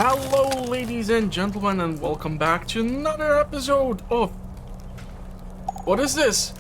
Hello, ladies and gentlemen, and welcome back to another episode of... What is this?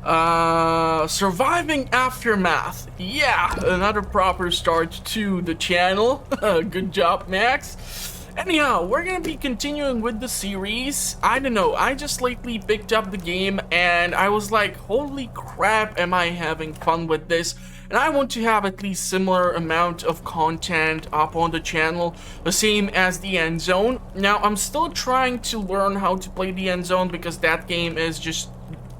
Surviving Aftermath. Yeah, another proper start to the channel. Good job, Max. Anyhow, we're gonna be continuing with the series. I don't know, I just lately picked up the game and I was like, holy crap, am I having fun with this? And I want to have at least similar amount of content up on the channel, the same as the End Zone. Now, I'm still trying to learn how to play the End Zone because that game is just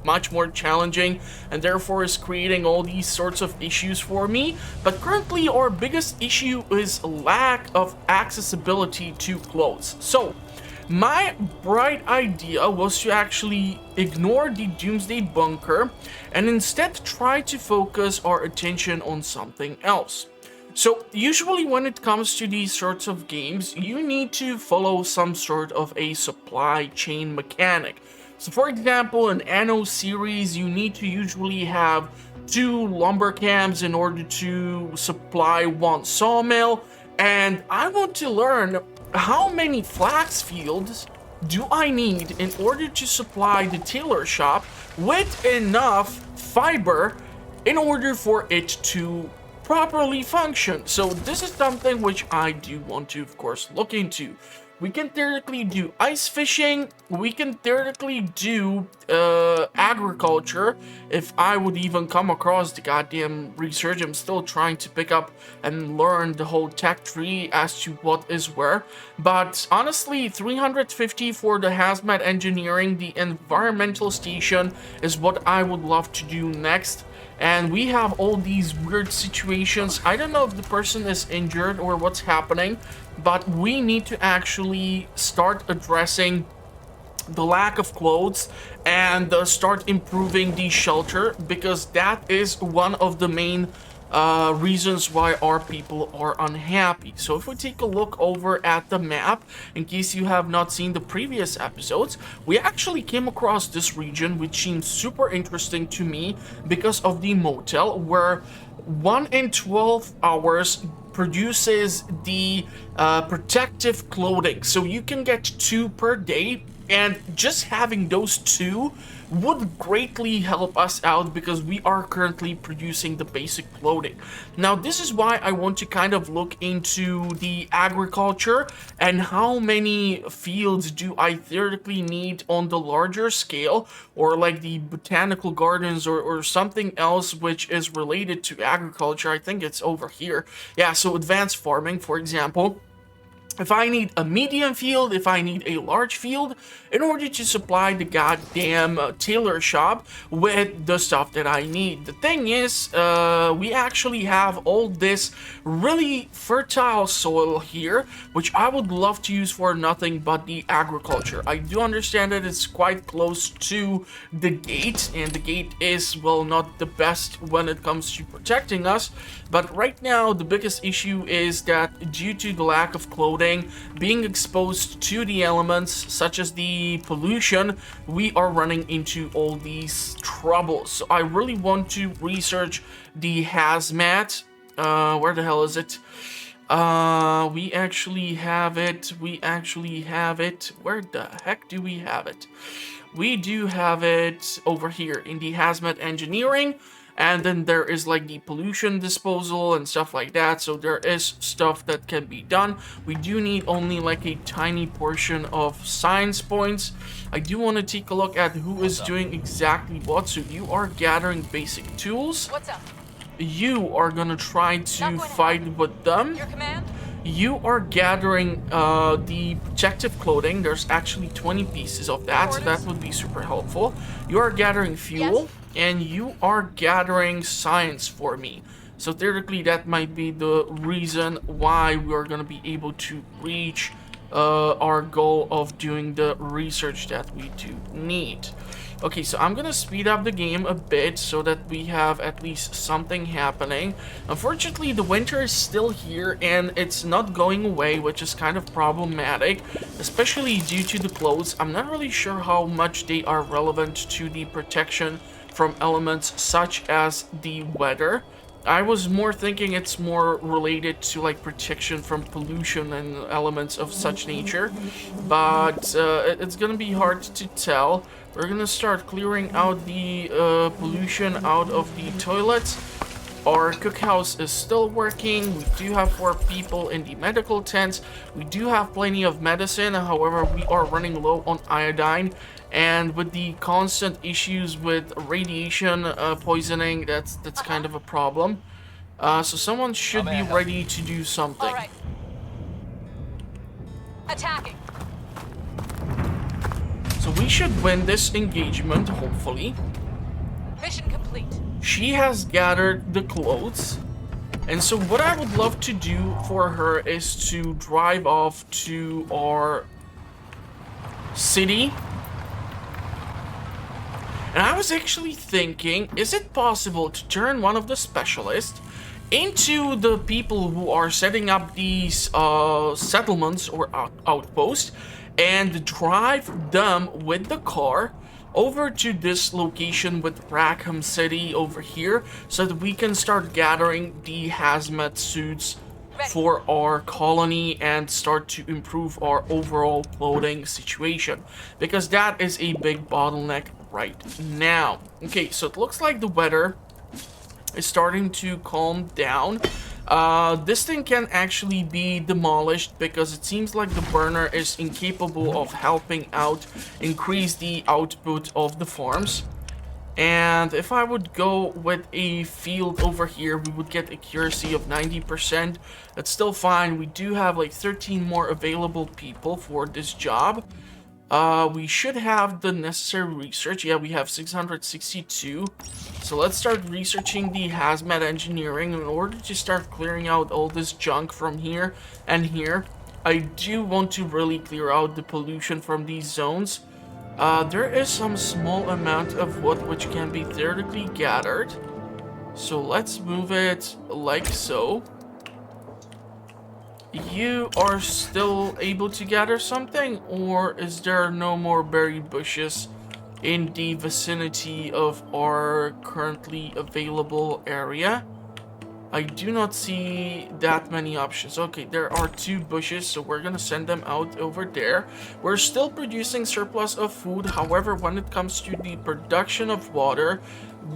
much more challenging and therefore is creating all these sorts of issues for me. But currently our biggest issue is lack of accessibility to clothes. So my bright idea was to actually ignore the Doomsday Bunker and instead try to focus our attention on something else. So usually when it comes to these sorts of games, you need to follow some sort of a supply chain mechanic. So for example, in Anno series, you need to usually have 2 lumber camps in order to supply 1 sawmill. And I want to learn how many flax fields do I need in order to supply the tailor shop with enough fiber in order for it to properly function. So this is something which I do want to, of course, look into. We can theoretically do ice fishing, we can theoretically do agriculture, if I would even come across the goddamn research. I'm still trying to pick up and learn the whole tech tree as to what is where. But honestly, 350 for the Hazmat engineering, the environmental station, is what I would love to do next. And we have all these weird situations. I don't know if the person is injured or what's happening, but we need to actually start addressing the lack of clothes and start improving the shelter, because that is one of the main reasons why our people are unhappy. So if we take a look over at the map, in case you have not seen the previous episodes, we actually came across this region which seems super interesting to me because of the motel, where 1 in 12 hours produces the protective clothing. So you can get 2 per day, and just having those 2 would greatly help us out because we are currently producing the basic clothing. Now, this is why I want to kind of look into the agriculture and how many fields do I theoretically need on the larger scale, or like the botanical gardens or something else which is related to agriculture. I think it's over here. Yeah, so advanced farming, for example. If I need a medium field, if I need a large field, in order to supply the goddamn tailor shop with the stuff that I need. The thing is, we actually have all this really fertile soil here, which I would love to use for nothing but the agriculture. I do understand that it's quite close to the gate, and the gate is, well, not the best when it comes to protecting us. But right now, the biggest issue is that due to the lack of clothing, being exposed to the elements such as the pollution, we are running into all these troubles. So I really want to research the Hazmat. Where the hell is it? We actually have it. Where the heck do we have it? We do have it over here in the Hazmat engineering. And then there is like the pollution disposal and stuff like that. So there is stuff that can be done. We do need only like a tiny portion of science points. I do want to take a look at who is doing exactly what. So you are gathering basic tools. What's up? You are gonna try to fight with them. Your command? You are gathering the protective clothing. There's actually 20 pieces of that, so that would be super helpful. You are gathering fuel. Yes. And you are gathering science for me. So theoretically, that might be the reason why we are going to be able to reach our goal of doing the research that we do need. Okay, so I'm gonna speed up the game a bit so that we have at least something happening. Unfortunately, the winter is still here and it's not going away, which is kind of problematic, especially due to the clothes. I'm not really sure how much they are relevant to the protection from elements such as the weather. I was more thinking it's more related to like protection from pollution and elements of such nature, but it's gonna be hard to tell. We're gonna start clearing out the pollution out of the toilets. Our cookhouse is still working. We do have 4 people in the medical tents. We do have plenty of medicine. However, we are running low on iodine. And with the constant issues with radiation poisoning, that's kind of a problem. So someone should be ready to do something. All right. Attacking. So we should win this engagement, hopefully. Mission complete. She has gathered the clothes. And so what I would love to do for her is to drive off to our city. And I was actually thinking, is it possible to turn one of the specialists into the people who are setting up these settlements or outposts and drive them with the car over to this location with Rackham City over here so that we can start gathering the hazmat suits for our colony and start to improve our overall clothing situation, because that is a big bottleneck right now. Okay, so it looks like the weather is starting to calm down. This thing can actually be demolished because it seems like the burner is incapable of helping out increase the output of the farms. And if I would go with a field over here, we would get accuracy of 90%. That's still fine. We do have like 13 more available people for this job. We should have the necessary research. Yeah, we have 662. So let's start researching the hazmat engineering in order to start clearing out all this junk from here and here. I do want to really clear out the pollution from these zones. There is some small amount of wood which can be theoretically gathered. So let's move it like so. You are still able to gather something, or is there no more berry bushes in the vicinity of our currently available area? I do not see that many options. Okay, there are 2 bushes, so we're gonna send them out over there. We're still producing surplus of food. However, when it comes to the production of water,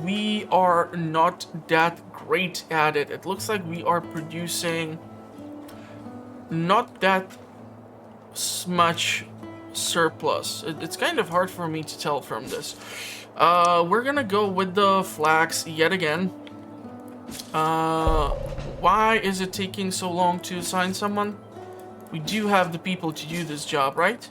we are not that great at it. It looks like we are producing not that much surplus. It's kind of hard for me to tell from this. We're gonna go with the flax yet again. Why is it taking so long to assign someone? We do have the people to do this job, right?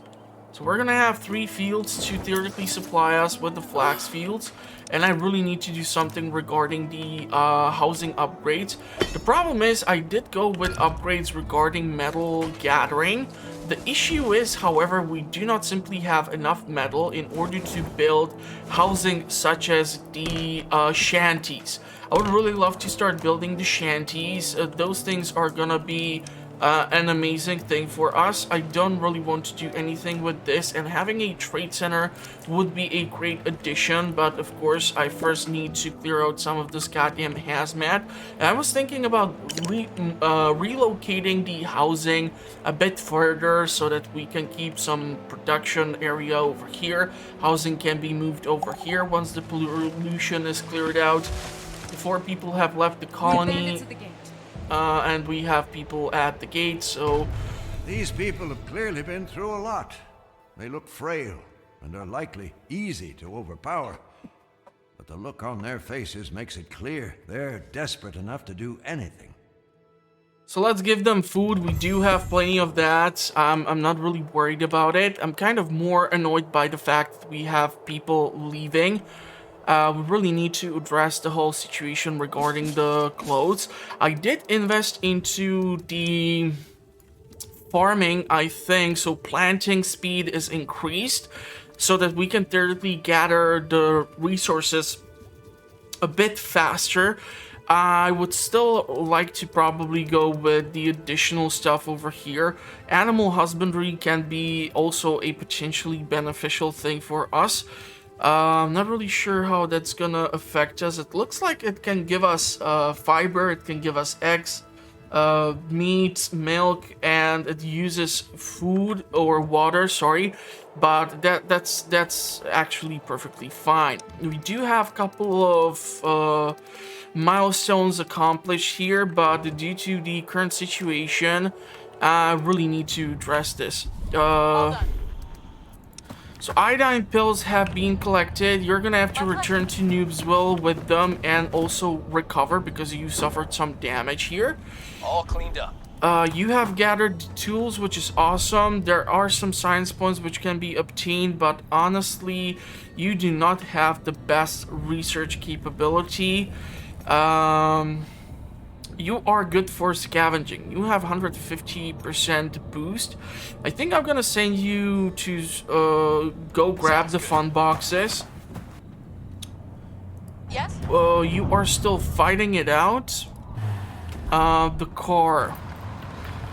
So we're gonna have 3 fields to theoretically supply us with the flax fields, and I really need to do something regarding the housing upgrades. The problem is I did go with upgrades regarding metal gathering. The issue is, however, we do not simply have enough metal in order to build housing such as the shanties. I would really love to start building the shanties. Those things are gonna be an amazing thing for us. I don't really want to do anything with this, and having a trade center would be a great addition, but of course I first need to clear out some of this goddamn hazmat. And I was thinking about relocating the housing a bit further so that we can keep some production area over here. Housing can be moved over here once the pollution is cleared out. 4 people have left the colony. And we have people at the gate, so... These people have clearly been through a lot. They look frail, and are likely easy to overpower. But the look on their faces makes it clear they're desperate enough to do anything. So let's give them food. We do have plenty of that. I'm not really worried about it. I'm kind of more annoyed by the fact that we have people leaving. We really need to address the whole situation regarding the clothes. I did invest into the farming, I think, so planting speed is increased so that we can theoretically gather the resources a bit faster. I would still like to probably go with the additional stuff over here. Animal husbandry can be also a potentially beneficial thing for us. I'm not really sure how that's gonna affect us. It looks like it can give us fiber, it can give us eggs, meat, milk, and it uses food or water, sorry, but that's actually perfectly fine. We do have a couple of milestones accomplished here, but due to the current situation, I really need to address this. All done. So iodine pills have been collected. You're gonna have to return to Noobsville with them and also recover because you suffered some damage here. All cleaned up. You have gathered tools, which is awesome. There are some science points which can be obtained, but honestly, you do not have the best research capability. You are good for scavenging. You have 150% boost. I think I'm gonna send you to go grab the fun boxes. Yes? You are still fighting it out. The car.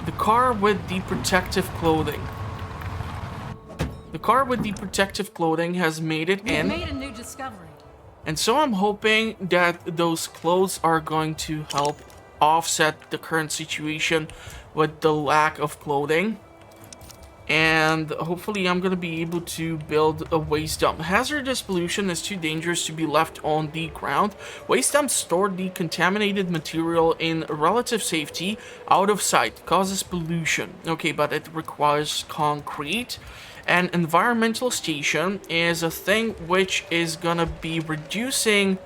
The car with the protective clothing. The car with the protective clothing has made it in. Made a new discovery. And so I'm hoping that those clothes are going to help offset the current situation with the lack of clothing. And hopefully I'm going to be able to build a waste dump. Hazardous pollution is too dangerous to be left on the ground. Waste dumps store the contaminated material in relative safety, out of sight, causes pollution. Okay, but it requires concrete. An environmental station is a thing which is gonna be reducing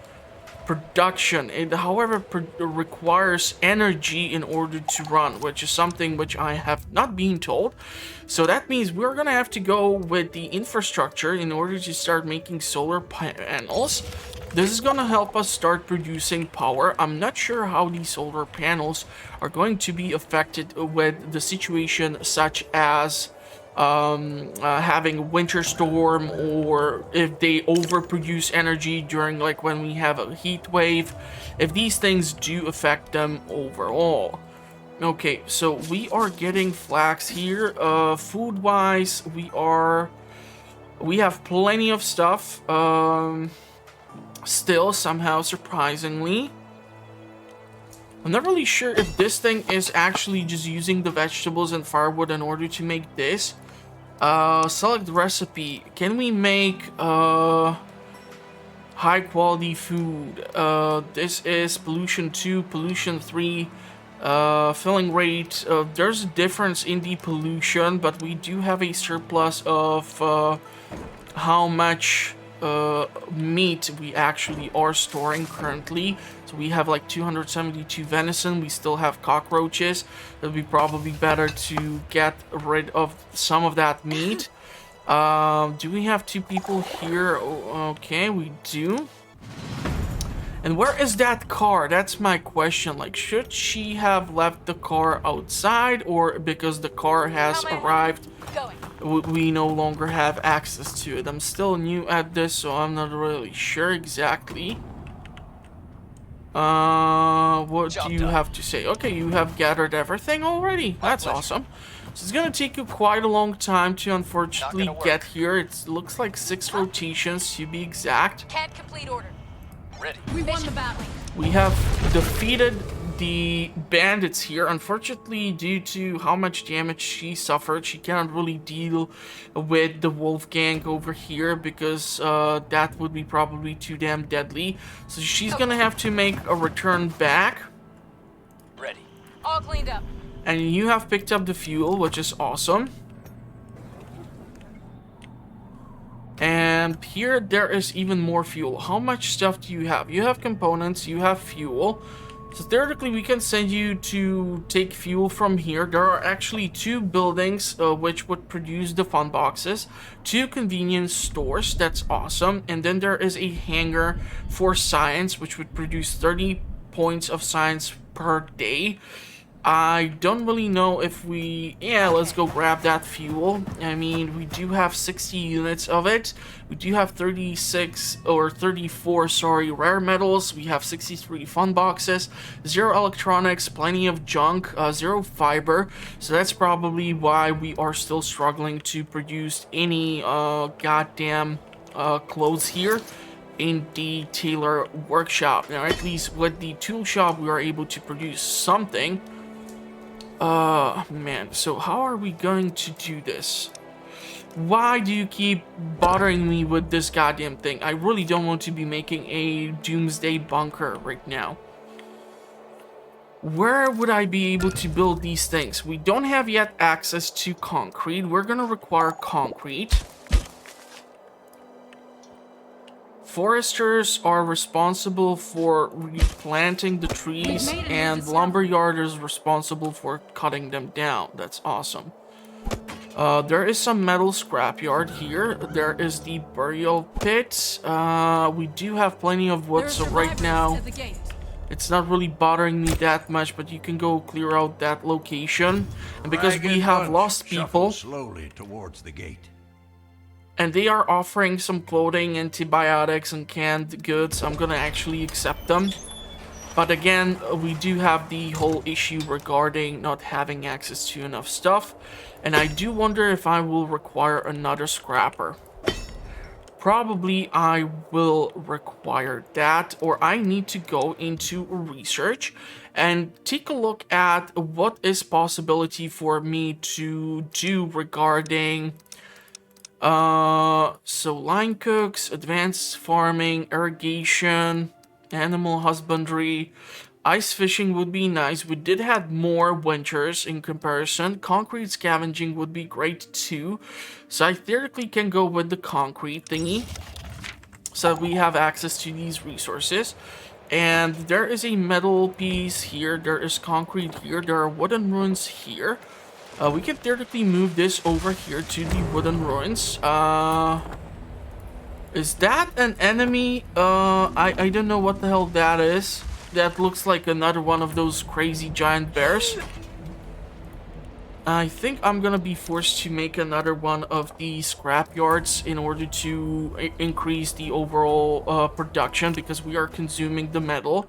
production. It, however, requires energy in order to run, which is something which I have not been told. So that means we're gonna have to go with the infrastructure in order to start making solar panels. This is gonna help us start producing power. I'm not sure how these solar panels are going to be affected with the situation such as having a winter storm, or if they overproduce energy during like when we have a heat wave, if these things do affect them overall. Okay, so we are getting flax here. Food wise, we have plenty of stuff still, somehow, surprisingly. I'm not really sure if this thing is actually just using the vegetables and firewood in order to make this. Select recipe. Can we make high quality food? This is pollution 2, pollution 3, filling rate. There's a difference in the pollution, but we do have a surplus of how much meat we actually are storing currently. So we have like 272 venison. We still have cockroaches. It'll be probably better to get rid of some of that meat. Do we have 2 people here? Oh, okay, we do. And where is that car? That's my question. Like, should she have left the car outside, or because the car has arrived, we no longer have access to it? I'm still new at this, so I'm not really sure exactly. What do you have to say? Okay, you have gathered everything already. That's awesome. So it's gonna take you quite a long time to unfortunately get here. It looks like 6 rotations to be exact. Can't complete order. Ready. We won the battle. We have defeated the bandits here. Unfortunately, due to how much damage she suffered, she cannot really deal with the wolf gang over here because that would be probably too damn deadly. So she's gonna have to make a return back. Ready. All cleaned up. And you have picked up the fuel, which is awesome. And here there is even more fuel. How much stuff do you have? You have components, you have fuel. So theoretically we can send you to take fuel from here. There are actually 2 buildings which would produce the fun boxes, 2 convenience stores, that's awesome. And then there is a hangar for science which would produce 30 points of science per day. I don't really know if we... Yeah, let's go grab that fuel. I mean, we do have 60 units of it. We do have 36, or 34, sorry, rare metals. We have 63 fun boxes, 0 electronics, plenty of junk, 0 fiber. So that's probably why we are still struggling to produce any goddamn clothes here in the tailor workshop. Now, at least with the tool shop, we are able to produce something. Man, so how are we going to do this? Why do you keep bothering me with this goddamn thing? I really don't want to be making a doomsday bunker right now. Where would I be able to build these things? We don't have yet access to concrete. We're gonna require concrete. Foresters are responsible for replanting the trees, and lumberyard is responsible for cutting them down. That's awesome. There is some metal scrapyard here. There is the burial pit. We do have plenty of wood, so right now it's not really bothering me that much, but you can go clear out that location. And because we have lost people slowly towards the gate. and they are offering some clothing, antibiotics, and canned goods, I'm gonna actually accept them. But again, we do have the whole issue regarding not having access to enough stuff. And I do wonder if I will require another scrapper. Probably I will require that, or I need to go into research and take a look at what is possibility for me to do regarding so line cooks, advanced farming, irrigation, animal husbandry. Ice fishing would be nice. We did have more winters in comparison. Concrete scavenging would be great too. So I theoretically can go with the concrete thingy, so that we have access to these resources. And there is a metal piece here. There is concrete here. There are wooden ruins here. We can theoretically move this over here to the wooden ruins. Is that an enemy? I don't know what the hell that is. That looks like another one of those crazy giant bears. I think I'm gonna be forced to make another one of the scrap yards in order to increase the overall production, because we are consuming the metal.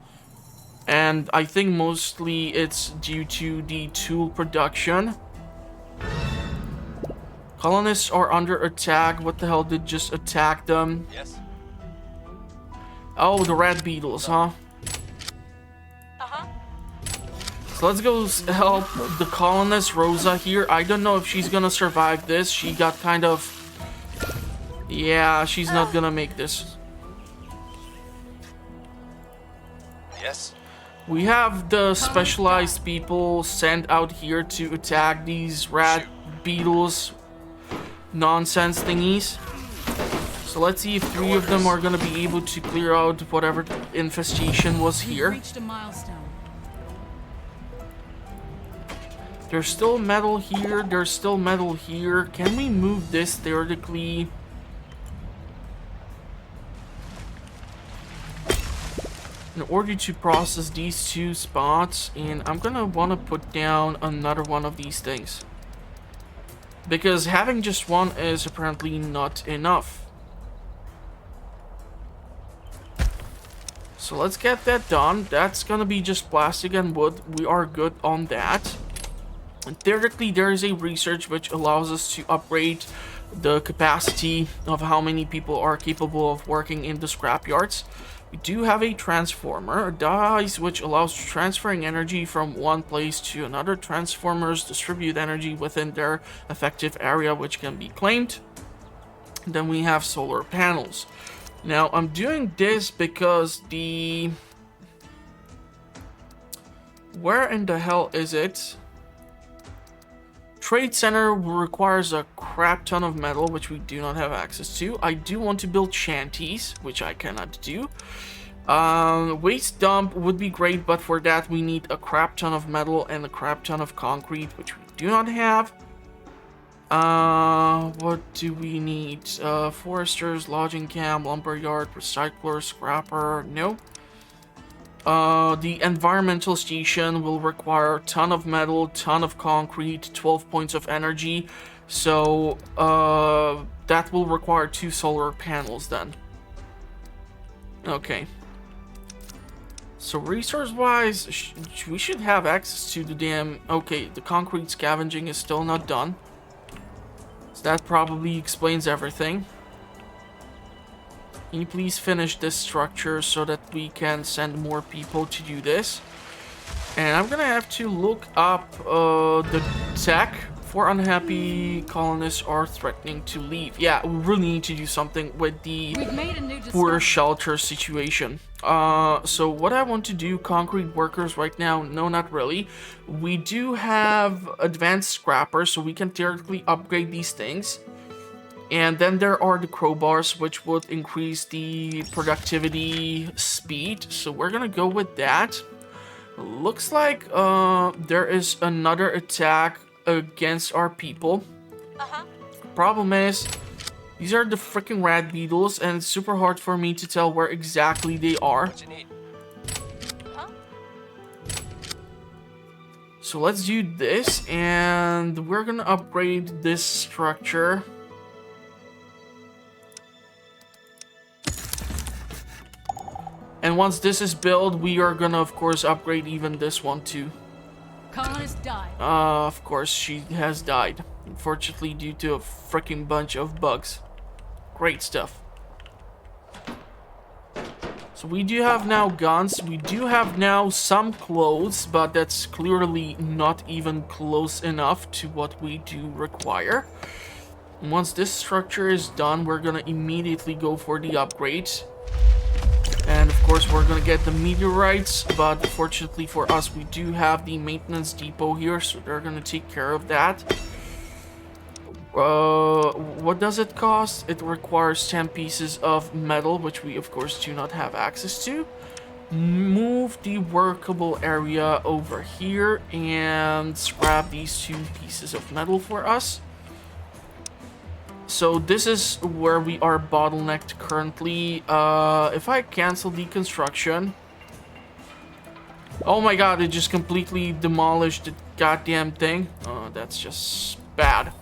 And I think mostly it's due to the tool production. Colonists are under attack. What the hell did just attack them? Yes. Oh, the rat beetles, huh? So let's go help the colonist Rosa here. I don't know if she's gonna survive this. She got kind of... Yeah, she's not gonna make this. Yes. We have the specialized people sent out here to attack these rat beetles nonsense thingies. So let's see if 3 of them are gonna be able to clear out whatever infestation was here. Reached a milestone. There's still metal here. There's still metal here. Can we move this theoretically? In order to process these 2 spots, and I'm gonna want to put down another one of these things, because having just one is apparently not enough. So let's get that done. That's gonna be just plastic and wood. We are good on that. And theoretically, there is a research which allows us to upgrade the capacity of how many people are capable of working in the scrapyards. We do have a transformer, a device which allows transferring energy from one place to another. Transformers distribute energy within their effective area, which can be claimed. And then we have solar panels. Now, I'm doing this because the... Where in the hell is it? Trade center requires a crap ton of metal, which we do not have access to. I do want to build shanties, which I cannot do. Waste dump would be great, but for that we need a crap ton of metal and a crap ton of concrete, which we do not have. What do we need? Foresters, lodging camp, lumberyard, recycler, scrapper. No. The environmental station will require a ton of metal, ton of concrete, 12 points of energy. So, that will require 2 solar panels then. Okay. So resource-wise, we should have access to the damn... Okay, the concrete scavenging is still not done. So that probably explains everything. Can you please finish this structure so that we can send more people to do this? And I'm gonna have to look up the tech for unhappy colonists are threatening to leave. Yeah, we really need to do something with the We've made a new poor discovery. shelter situation. So what I want to do, concrete workers right now, no, not really. We do have advanced scrappers, so we can theoretically upgrade these things. And then there are the crowbars, which would increase the productivity speed. So we're gonna go with that. Looks like there is another attack against our people. Problem is, these are the freaking rat beetles, and it's super hard for me to tell where exactly they are. What you need? So let's do this, and we're gonna upgrade this structure. And once this is built, we are gonna, of course, upgrade even this one too. Colonist died. Of course, she has died. Unfortunately, due to a freaking bunch of bugs. Great stuff. So we do have now guns. We do have now some clothes, but that's clearly not even close enough to what we do require. And once this structure is done, we're gonna immediately go for the upgrade. And of course we're gonna get the meteorites, but fortunately for us we do have the maintenance depot here, so they're gonna take care of that. What does it cost? It requires 10 pieces of metal, which we of course do not have access to. Move the workable area over here and scrap these 2 pieces of metal for us. So this is where we are bottlenecked currently. If I cancel the construction... Oh my god, it just completely demolished the goddamn thing. That's just bad.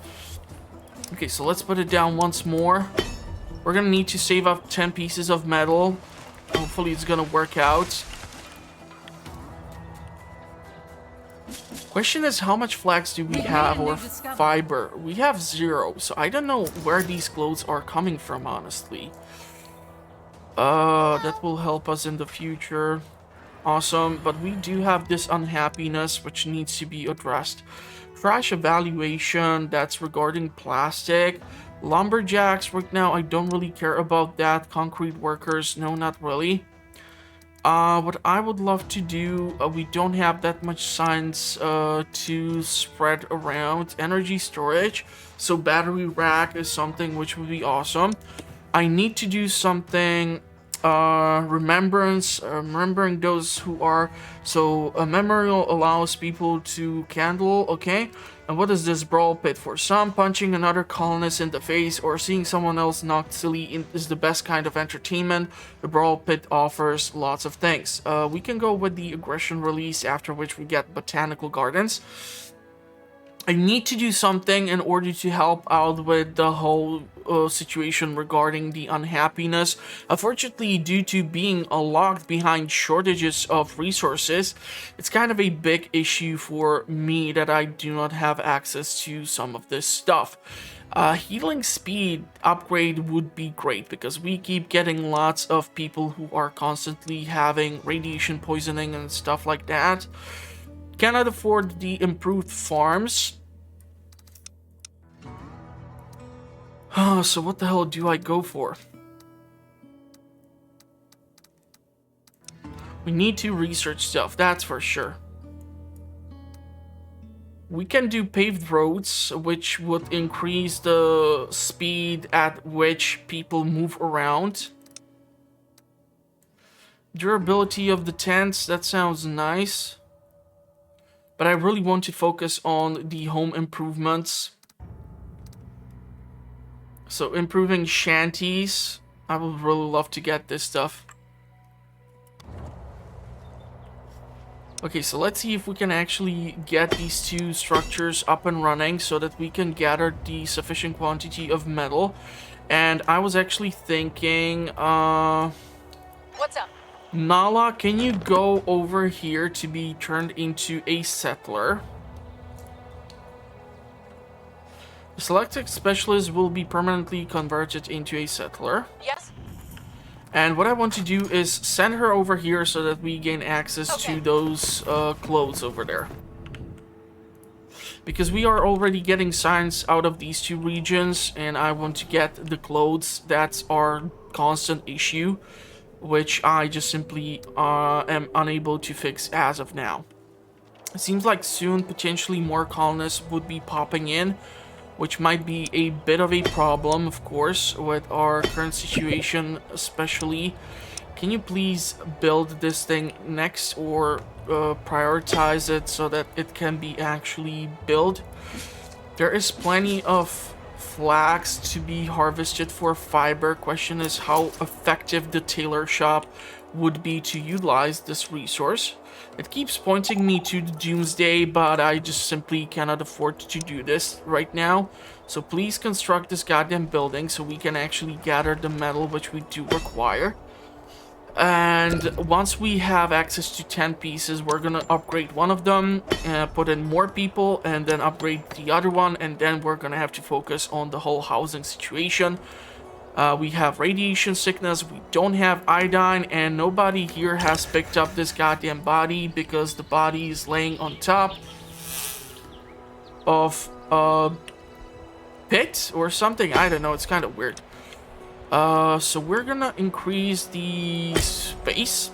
Okay, so let's put it down once more. We're gonna need to save up 10 pieces of metal. Hopefully it's gonna work out. Question is, how much flax do we have, or fiber? We have 0, so I don't know where these clothes are coming from, honestly. That will help us in the future. Awesome, but we do have this unhappiness which needs to be addressed. Trash evaluation, that's regarding plastic. Lumberjacks, right now I don't really care about that. Concrete workers, no, not really. What I would love to do, we don't have that much science to spread around. Energy storage, so battery rack is something which would be awesome. I need to do something, remembering those who are, so a memorial allows people to candle, okay? And what is this brawl pit? For some, punching another colonist in the face or seeing someone else knocked silly is the best kind of entertainment. The brawl pit offers lots of things. We can go with the aggression release, after which we get botanical gardens. I need to do something in order to help out with the whole situation regarding the unhappiness. Unfortunately, due to being locked behind shortages of resources, it's kind of a big issue for me that I do not have access to some of this stuff. Healing speed upgrade would be great, because we keep getting lots of people who are constantly having radiation poisoning and stuff like that. Cannot afford the improved farms. So what the hell do I go for? We need to research stuff, that's for sure. We can do paved roads, which would increase the speed at which people move around. Durability of the tents, that sounds nice. But I really want to focus on the home improvements. So improving shanties. I would really love to get this stuff. Okay, so let's see if we can actually get these 2 structures up and running so that we can gather the sufficient quantity of metal. And I was actually thinking, What's up? Nala, can you go over here to be turned into a settler? The selected specialist will be permanently converted into a settler. Yes? And what I want to do is send her over here so that we gain access to those clothes over there. Because we are already getting signs out of these two regions, and I want to get the clothes. That's our constant issue, which I just simply am unable to fix as of now. It seems like soon potentially more colonists would be popping in, which might be a bit of a problem, of course, with our current situation especially. Can you please build this thing next, or prioritize it so that it can be actually built? There is plenty of flax to be harvested for fiber. Question is how effective the tailor shop would be to utilize this resource. It keeps pointing me to the doomsday, but I just simply cannot afford to do this right now. So please construct this goddamn building so we can actually gather the metal, which we do require. And once we have access to 10 pieces, we're gonna upgrade one of them, put in more people, and then upgrade the other one, and then we're gonna have to focus on the whole housing situation. We have radiation sickness, we don't have iodine, and nobody here has picked up this goddamn body because the body is laying on top of a pit or something. I don't know, it's kind of weird. So we're gonna increase the space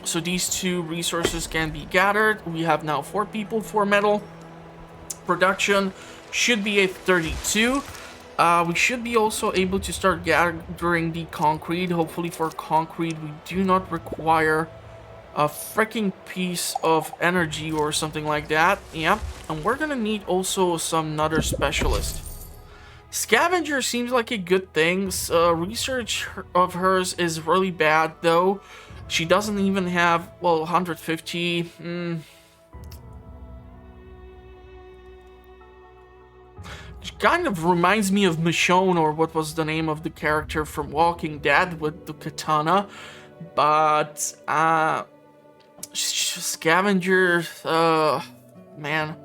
so these two resources can be gathered. We have now 4 people for metal. Production should be at 32. We should be also able to start gathering the concrete. Hopefully for concrete we do not require a freaking piece of energy or something like that. Yeah, and we're gonna need also some another specialist. Scavenger seems like a good thing. Research of hers is really bad though. She doesn't even have, well, 150. Kind of reminds me of Michonne, or what was the name of the character from Walking Dead with the katana. But Scavenger, man.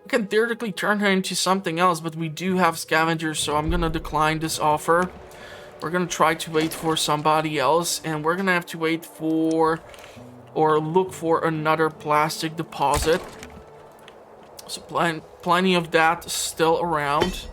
We can theoretically turn her into something else, but we do have Scavengers, so I'm gonna decline this offer. We're gonna try to wait for somebody else, and we're gonna have to wait for, or look for another plastic deposit. So plenty of that still around.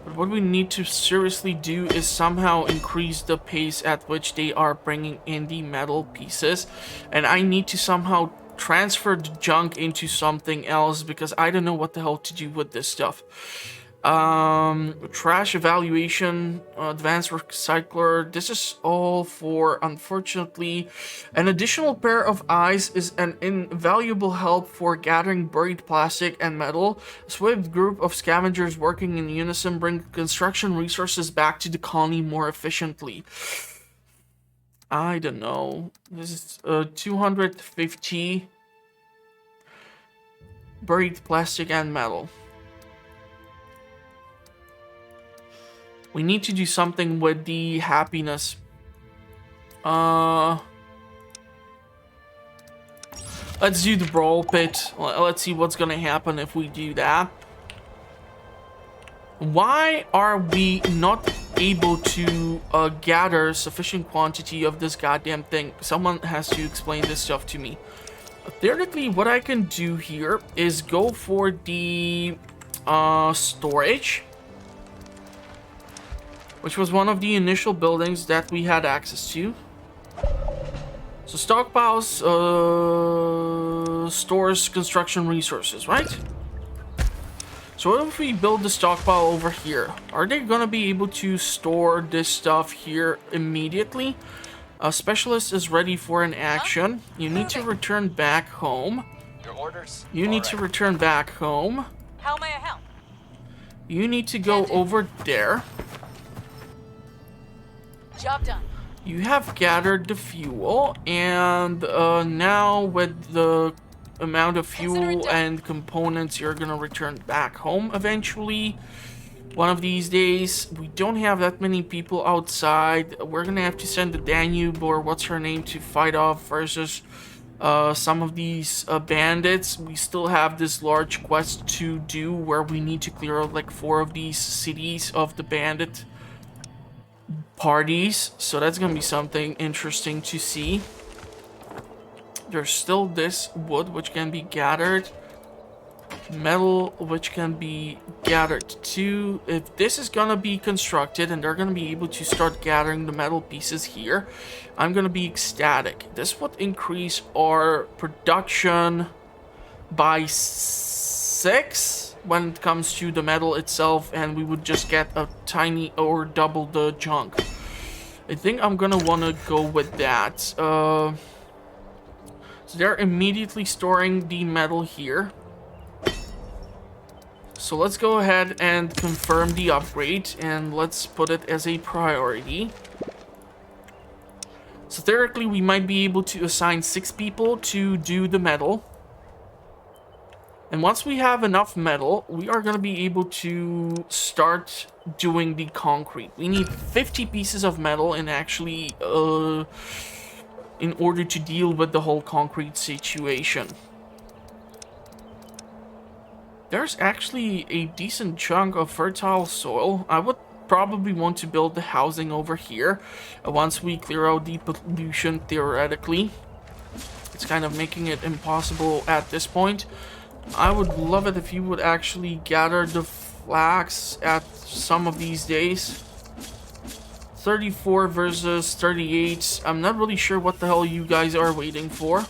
But what we need to seriously do is somehow increase the pace at which they are bringing in the metal pieces. And I need to somehow transfer the junk into something else, because I don't know what the hell to do with this stuff. Trash evaluation, advanced recycler. This is all for, unfortunately, an additional pair of eyes is an invaluable help for gathering buried plastic and metal. A swift group of scavengers working in unison bring construction resources back to the colony more efficiently. I don't know. This is 250 buried plastic and metal. We need to do something with the happiness. Let's do the brawl pit. Let's see what's gonna happen if we do that. Why are we not able to gather sufficient quantity of this goddamn thing? Someone has to explain this stuff to me. Theoretically, what I can do here is go for the storage, which was one of the initial buildings that we had access to. So stockpiles stores construction resources, right? So what if we build the stockpile over here? Are they gonna be able to store this stuff here immediately? A specialist is ready for an action. You need to return back home. Your orders? You need to return back home. How may I help? You need to go over there. Job done. You have gathered the fuel, and now with the amount of fuel and components, you're gonna return back home eventually. One of these days. We don't have that many people outside. We're gonna have to send the Danube, or what's her name, to fight off versus some of these bandits. We still have this large quest to do where we need to clear out like 4 of these cities of the bandit parties. So that's gonna be something interesting to see. There's still this wood which can be gathered. Metal which can be gathered too. If this is gonna be constructed and they're gonna be able to start gathering the metal pieces here, I'm gonna be ecstatic. This would increase our production by 6 when it comes to the metal itself, and we would just get a tiny or double the junk. I think I'm gonna want to go with that. So they're immediately storing the metal here. So let's go ahead and confirm the upgrade, and let's put it as a priority. So theoretically, we might be able to assign 6 people to do the metal. And once we have enough metal, we are going to be able to start doing the concrete. We need 50 pieces of metal and actually in order to deal with the whole concrete situation. There's actually a decent chunk of fertile soil. I would probably want to build the housing over here once we clear out the pollution theoretically. It's kind of making it impossible at this point. I would love it if you would actually gather the flax at some of these days. 34 versus 38. I'm not really sure what the hell you guys are waiting for.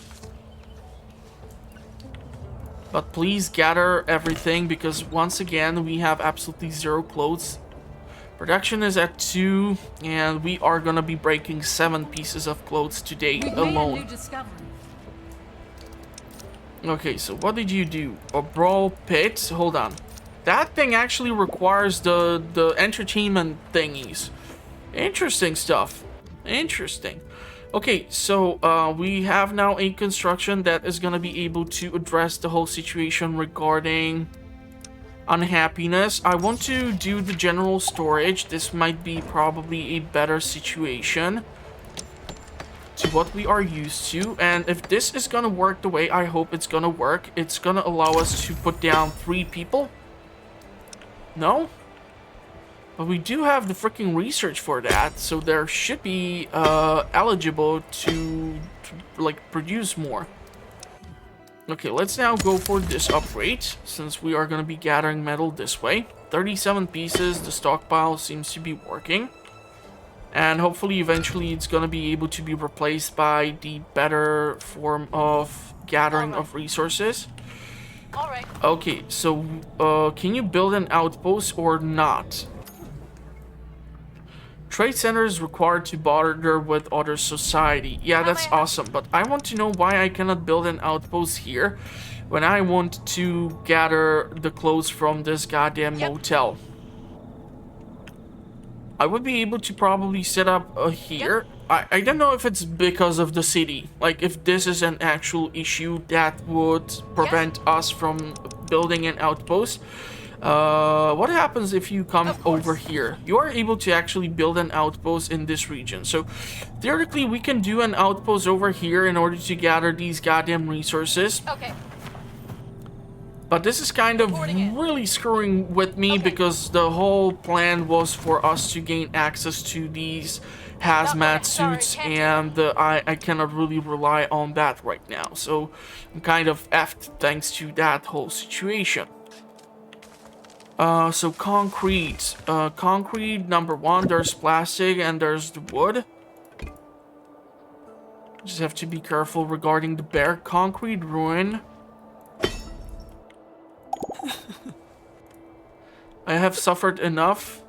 But please gather everything, because once again we have absolutely 0 clothes. Production is at 2, and we are gonna be breaking 7 pieces of clothes today alone. Okay, so what did you do? A brawl pit? Hold on. That thing actually requires the entertainment thingies. Interesting stuff. Interesting. Okay, so we have now a construction that is going to be able to address the whole situation regarding unhappiness. I want to do the general storage. This might be probably a better situation to what we are used to. And if this is going to work the way I hope it's going to work, it's going to allow us to put down 3 people. No? But we do have the freaking research for that, so there should be eligible to like produce more. Okay, let's now go for this upgrade, since we are going to be gathering metal this way. 37 pieces, the stockpile seems to be working. And hopefully eventually it's going to be able to be replaced by the better form of gathering of resources. Alright. Okay, so can you build an outpost or not? Trade center is required to barter with other society. Yeah, that's awesome, but I want to know why I cannot build an outpost here when I want to gather the clothes from this goddamn motel. I would be able to probably set up here. I don't know if it's because of the city. Like, if this is an actual issue that would prevent us from building an outpost. What happens if you come over here? You are able to actually build an outpost in this region. So, theoretically, we can do an outpost over here in order to gather these goddamn resources. Okay. But this is kind of really screwing with me because the whole plan was for us to gain access to these hazmat suits, and I cannot really rely on that right now. So, I'm kind of effed thanks to that whole situation. So concrete. Concrete, number 1, there's plastic and there's the wood. Just have to be careful regarding the bare concrete ruin. I have suffered enough.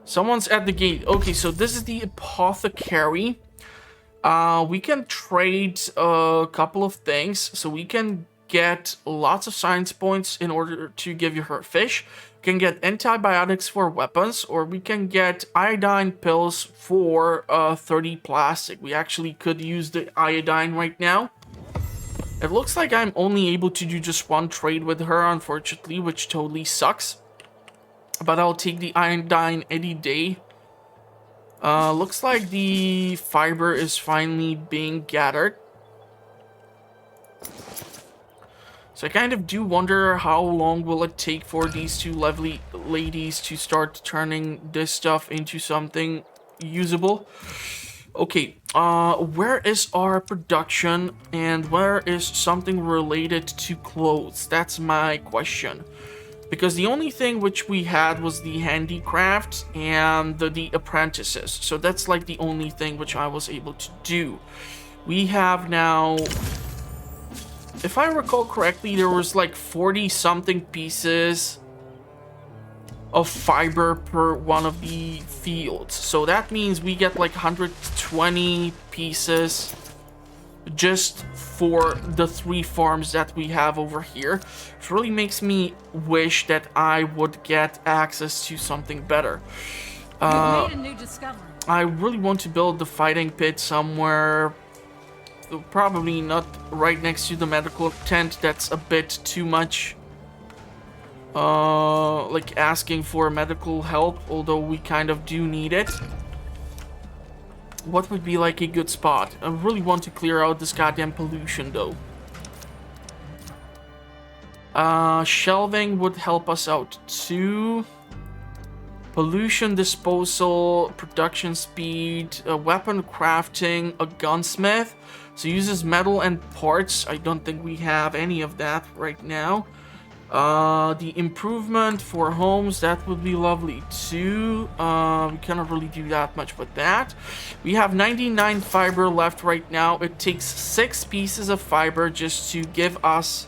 Someone's at the gate. Okay, so this is the apothecary. We can trade a couple of things. So we can get lots of science points in order to give you her fish. We can get antibiotics for weapons, or we can get iodine pills for 30 plastic. We actually could use the iodine right now. It looks like I'm only able to do just 1 trade with her, unfortunately, which totally sucks. But I'll take the iodine any day. Looks like the fiber is finally being gathered. So I kind of do wonder how long will it take for these two lovely ladies to start turning this stuff into something usable. Okay, where is our production and where is something related to clothes? That's my question. Because the only thing which we had was the handicraft and the apprentices. So that's like the only thing which I was able to do. We have now, if I recall correctly, there was like 40 something pieces of fiber per one of the fields. So that means we get like 120 pieces just for the 3 farms that we have over here. It really makes me wish that I would get access to something better. You've made a new discovery. I really want to build the fighting pit somewhere. Probably not right next to the medical tent. That's a bit too much. Like asking for medical help, although we kind of do need it. What would be like a good spot? I really want to clear out this goddamn pollution though. Shelving would help us out too. Pollution disposal, production speed, weapon crafting, a gunsmith. So uses metal and parts. I don't think we have any of that right now. The improvement for homes, that would be lovely too. We cannot really do that much with that. We have 99 fiber left right now. It takes 6 pieces of fiber just to give us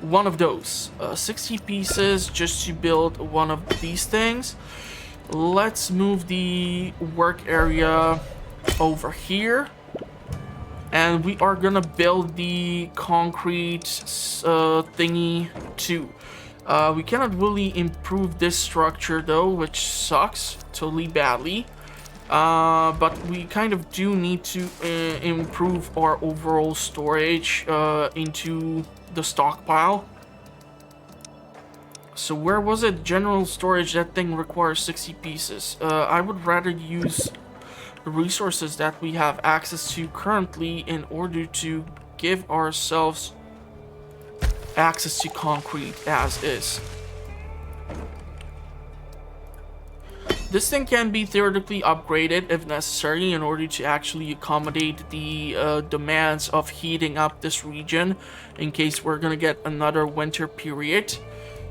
one of those. 60 pieces just to build one of these things. Let's move the work area over here. And we are gonna build the concrete thingy too. We cannot really improve this structure though, which sucks totally badly. But we kind of do need to improve our overall storage into the stockpile. So where was it? General storage, that thing requires 60 pieces. I would rather use the resources that we have access to currently in order to give ourselves access to concrete as is. This thing can be theoretically upgraded if necessary in order to actually accommodate the demands of heating up this region in case we're gonna get another winter period.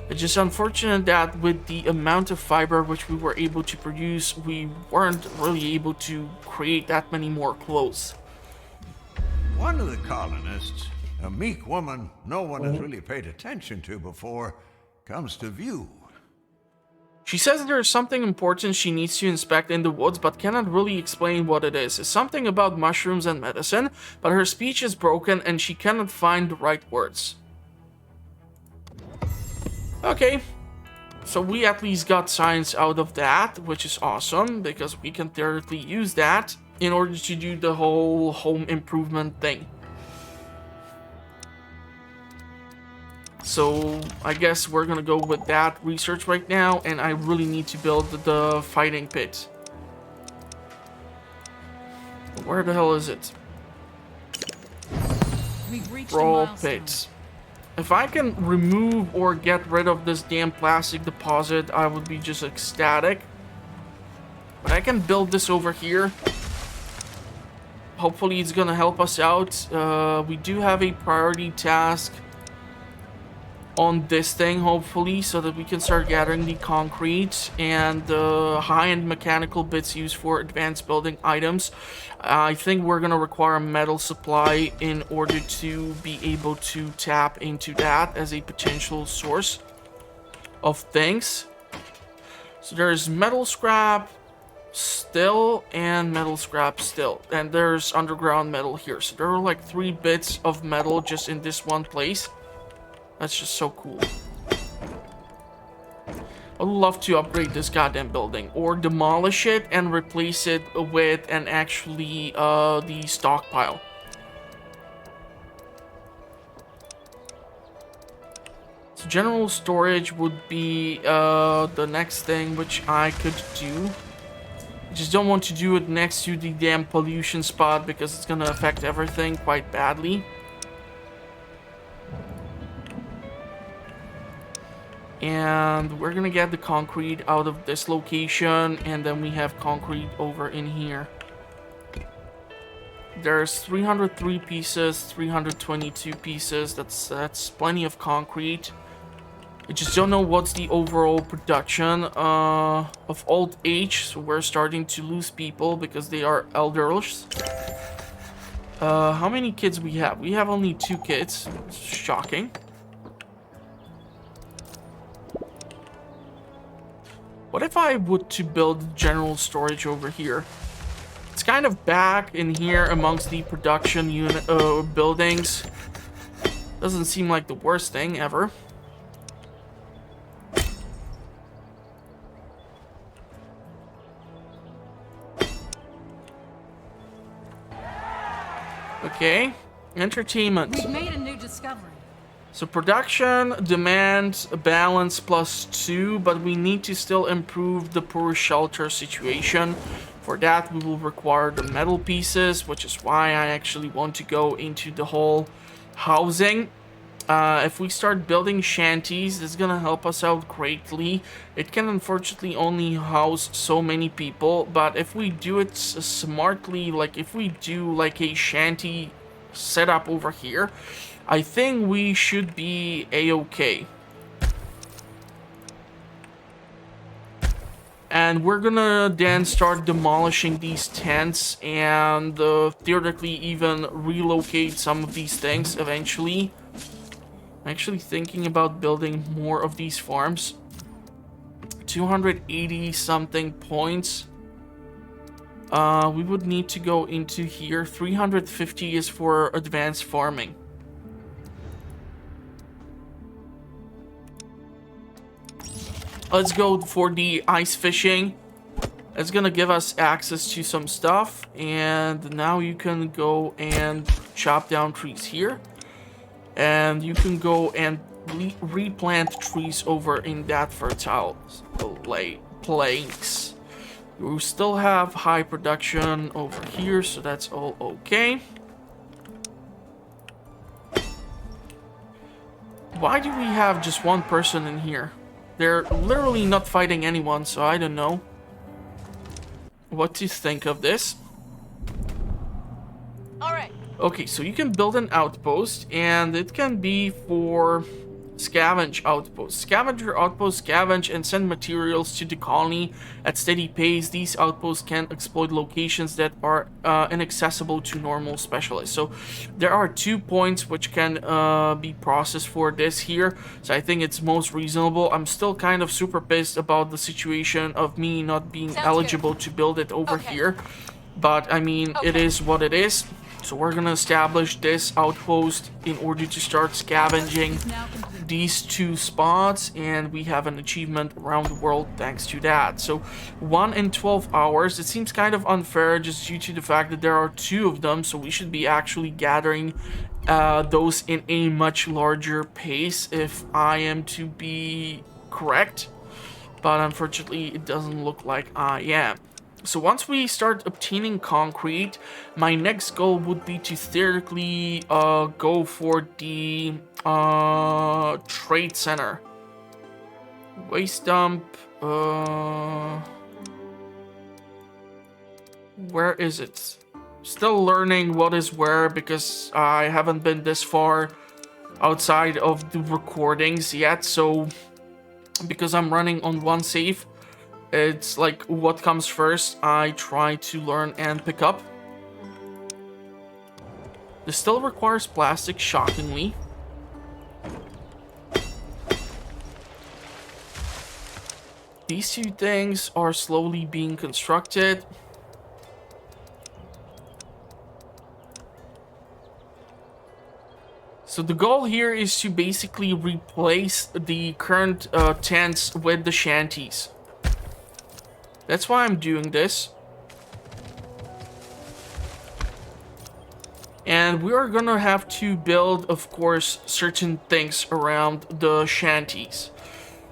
It's just unfortunate that with the amount of fiber which we were able to produce, we weren't really able to create that many more clothes. One of the colonists, a meek woman no one has really paid attention to before, comes to view. She says there is something important she needs to inspect in the woods, but cannot really explain what it is. It's something about mushrooms and medicine, but her speech is broken and she cannot find the right words. Okay, so we at least got science out of that, which is awesome, because we can theoretically use that in order to do the whole home improvement thing. So I guess we're gonna go with that research right now, and I really need to build the fighting pit. Where the hell is it? We've reached Brawl a milestone. pit. If I can remove or get rid of this damn plastic deposit, I would be just ecstatic. But I can build this over here. Hopefully it's gonna help us out. We do have a priority task on this thing, hopefully, so that we can start gathering the concrete and the high-end mechanical bits used for advanced building items. I think we're gonna require a metal supply in order to be able to tap into that as a potential source of things. So there's metal scrap still and metal scrap still, and there's underground metal here. So there are like 3 bits of metal just in this one place. That's just so cool. I'd love to upgrade this goddamn building, or demolish it and replace it with an actually the stockpile. So general storage would be the next thing which I could do. I just don't want to do it next to the damn pollution spot because it's gonna affect everything quite badly. And we're gonna get the concrete out of this location, and then we have concrete over in here. There's 303 pieces, 322 pieces. That's plenty of concrete. I just don't know what's the overall production of old age. So we're starting to lose people because they are elders. How many kids we have? We have only 2 kids. It's shocking. What if I would to build general storage over here? It's kind of back in here amongst the production unit buildings. Doesn't seem like the worst thing ever. Okay, entertainment. We've made a new discovery. So production, demand, balance +2, but we need to still improve the poor shelter situation. For that, we will require the metal pieces, which is why I actually want to go into the whole housing. If we start building shanties, it's gonna help us out greatly. It can unfortunately only house so many people, but if we do it smartly, like if we do like a shanty setup over here, I think we should be a-okay. And we're gonna then start demolishing these tents and theoretically even relocate some of these things eventually. I'm actually thinking about building more of these farms. 280 something points. We would need to go into here. 350 is for advanced farming. Let's go for the ice fishing. It's gonna give us access to some stuff. And now you can go and chop down trees here. And you can go and replant trees over in that fertile plains. We still have high production over here, so that's all okay. Why do we have just one person in here? They're literally not fighting anyone, so I don't know what to think of this. Alright. Okay, so you can build an outpost, and it can be for scavenge outpost. Scavenger outpost scavenge and send materials to the colony at steady pace. These outposts can exploit locations that are inaccessible to normal specialists. So there are 2 points which can be processed for this here. So I think it's most reasonable. I'm still kind of super pissed about the situation of me not being eligible to build it over here. But I mean, it is what it is. So we're gonna establish this outpost in order to start scavenging these 2 spots, and we have an achievement around the world thanks to that. So 1 in 12 hours. It seems kind of unfair just due to the fact that there are 2 of them, so we should be actually gathering those in a much larger pace if I am to be correct. But unfortunately, it doesn't look like I am. So once we start obtaining concrete, my next goal would be to theoretically go for the trade center. Waste dump. Where is it? Still learning what is where because I haven't been this far outside of the recordings yet. So because I'm running on one save, it's like what comes first, I try to learn and pick up. This still requires plastic, shockingly. These 2 things are slowly being constructed. So the goal here is to basically replace the current tents with the shanties. That's why I'm doing this. And we are gonna have to build, of course, certain things around the shanties.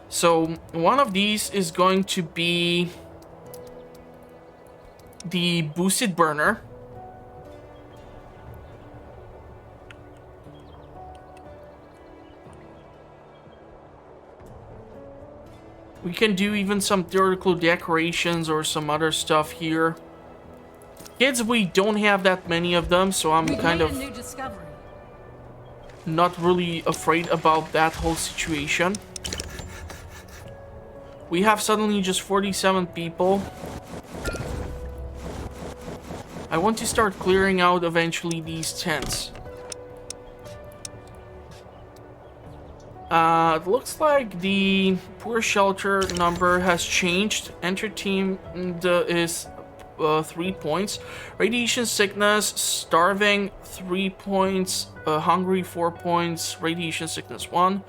So one of these is going to be the boosted burner. We can do even some theoretical decorations or some other stuff here. Kids, we don't have that many of them, so I'm We've kind made of a new discovery. not really afraid about that whole situation. We have suddenly just 47 people. I want to start clearing out eventually these tents. It looks like the poor shelter number has changed. Enter team is 3 points. Radiation sickness, starving 3 points. Hungry 4 points. Radiation sickness 1.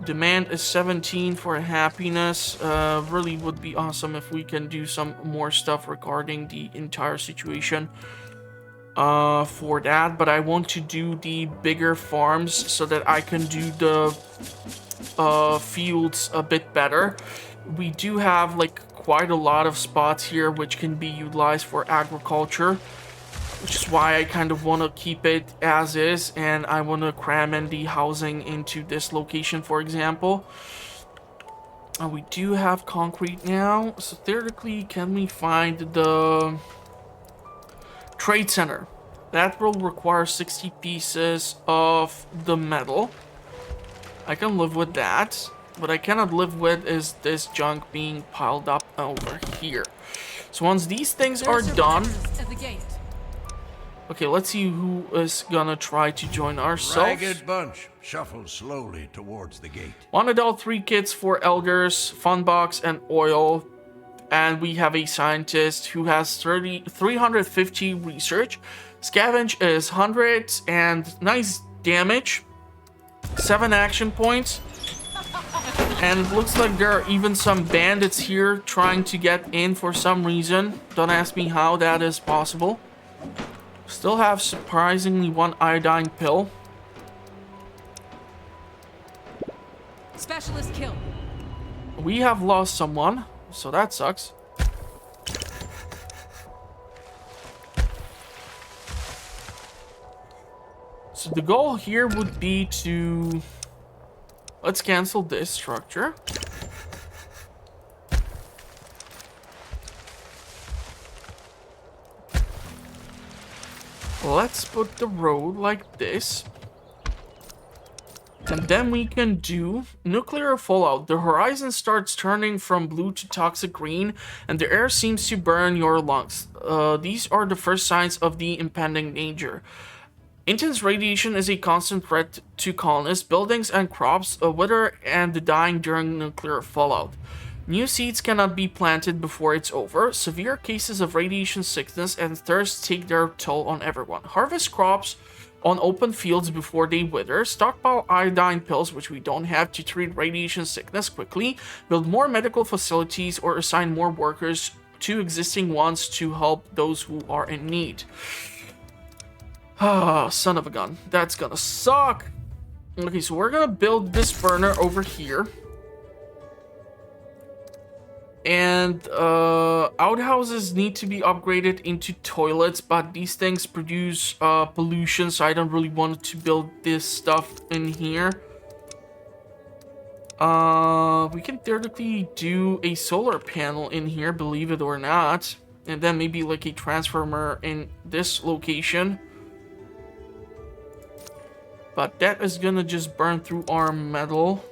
Demand is 17 for happiness. Really would be awesome if we can do some more stuff regarding the entire situation. For that, but I want to do the bigger farms so that I can do the fields a bit better. We do have like quite a lot of spots here which can be utilized for agriculture, which is why I kind of want to keep it as is, and I want to cram in the housing into this location, for example. We do have concrete now, so theoretically, can we find the trade center? That will require 60 pieces of the metal. I can live with that. What I cannot live with is this junk being piled up over here. So once these things are done... At the gate. Okay, let's see who is gonna try to join ourselves. Ragged bunch shuffles slowly towards the gate. 1 adult, 3 kids, 4 elders, fun box, and oil. And we have a scientist who has 350 research. Scavenge is 100 and nice damage. 7 action points. And it looks like there are even some bandits here trying to get in for some reason. Don't ask me how that is possible. Still have surprisingly 1 iodine pill. Specialist kill. We have lost someone, so that sucks. So the goal here would be to... Let's cancel this structure. Let's put the road like this. And then we can do nuclear fallout. The horizon starts turning from blue to toxic green, and the air seems to burn your lungs. These are the first signs of the impending danger. Intense radiation is a constant threat to colonists, buildings, and crops, wither and dying during nuclear fallout. New seeds cannot be planted before it's over. Severe cases of radiation sickness and thirst take their toll on everyone. Harvest crops on open fields before they wither. Stockpile iodine pills, which we don't have, to treat radiation sickness quickly. Build more medical facilities or assign more workers to existing ones to help those who are in need. Ah, son of a gun. That's gonna suck. Okay, so we're gonna build this burner over here. And outhouses need to be upgraded into toilets, but these things produce pollution, so I don't really want to build this stuff in here. We can theoretically do a solar panel in here, believe it or not. And then maybe like a transformer in this location. But that is gonna just burn through our metal.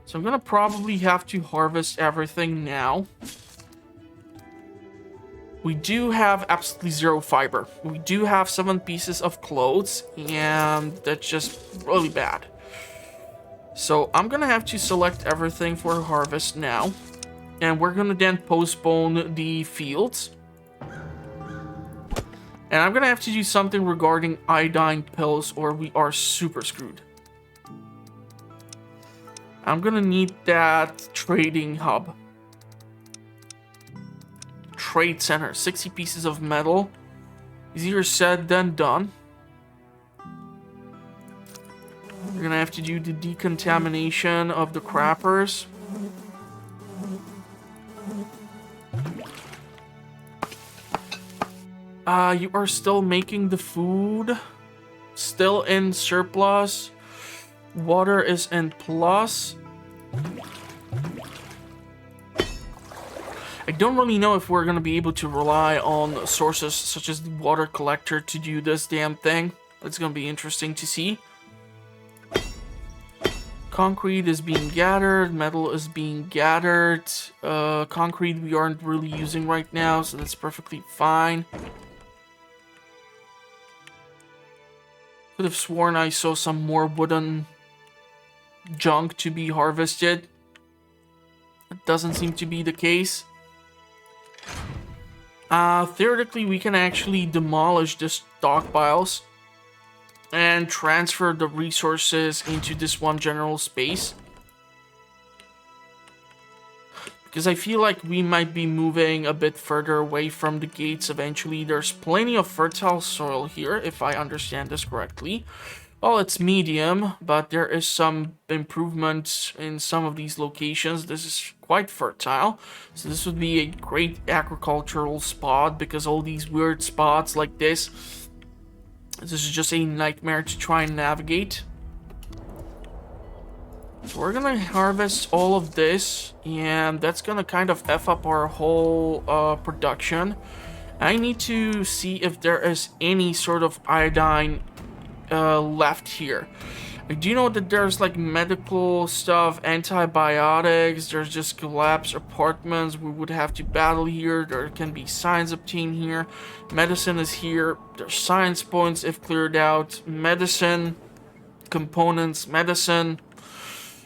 So I'm gonna probably have to harvest everything now. We do have absolutely 0 fiber. We do have 7 pieces of clothes, and that's just really bad. So I'm gonna have to select everything for harvest now. And we're gonna then postpone the fields. And I'm gonna have to do something regarding iodine pills, or we are super screwed. I'm gonna need that trading hub. Trade center, 60 pieces of metal. Easier said than done. We're gonna have to do the decontamination of the crappers. You are still making the food. Still in surplus. Water is in plus. I don't really know if we're going to be able to rely on sources such as the water collector to do this damn thing. It's going to be interesting to see. Concrete is being gathered. Metal is being gathered. Concrete we aren't really using right now, so that's perfectly fine. Could have sworn I saw some more wooden junk to be harvested. It doesn't seem to be the case. Theoretically, we can actually demolish the stockpiles and transfer the resources into this one general space. Because I feel like we might be moving a bit further away from the gates eventually. There's plenty of fertile soil here, if I understand this correctly. Well, it's medium, but there is some improvement in some of these locations. This is quite fertile, so this would be a great agricultural spot, because all these weird spots like this is just a nightmare to try and navigate. So we're gonna harvest all of this, and that's gonna kind of F up our whole production. I need to see if there is any sort of iodine left here. I do know that there's like medical stuff, antibiotics, there's just collapsed apartments we would have to battle here. There can be signs obtained here. Medicine is here. There's science points if cleared out. Medicine, components, medicine.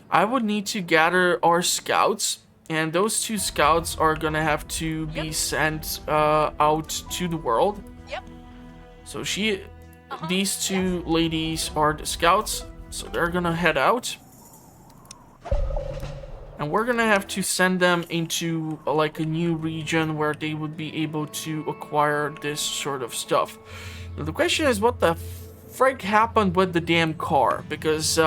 I would need to gather our scouts, and those 2 scouts are gonna have to be sent out to the world. Yep. So these 2 ladies are the scouts, so they're gonna head out. And we're gonna have to send them into like a new region where they would be able to acquire this sort of stuff. Now, the question is, what the frick happened with the damn car? Because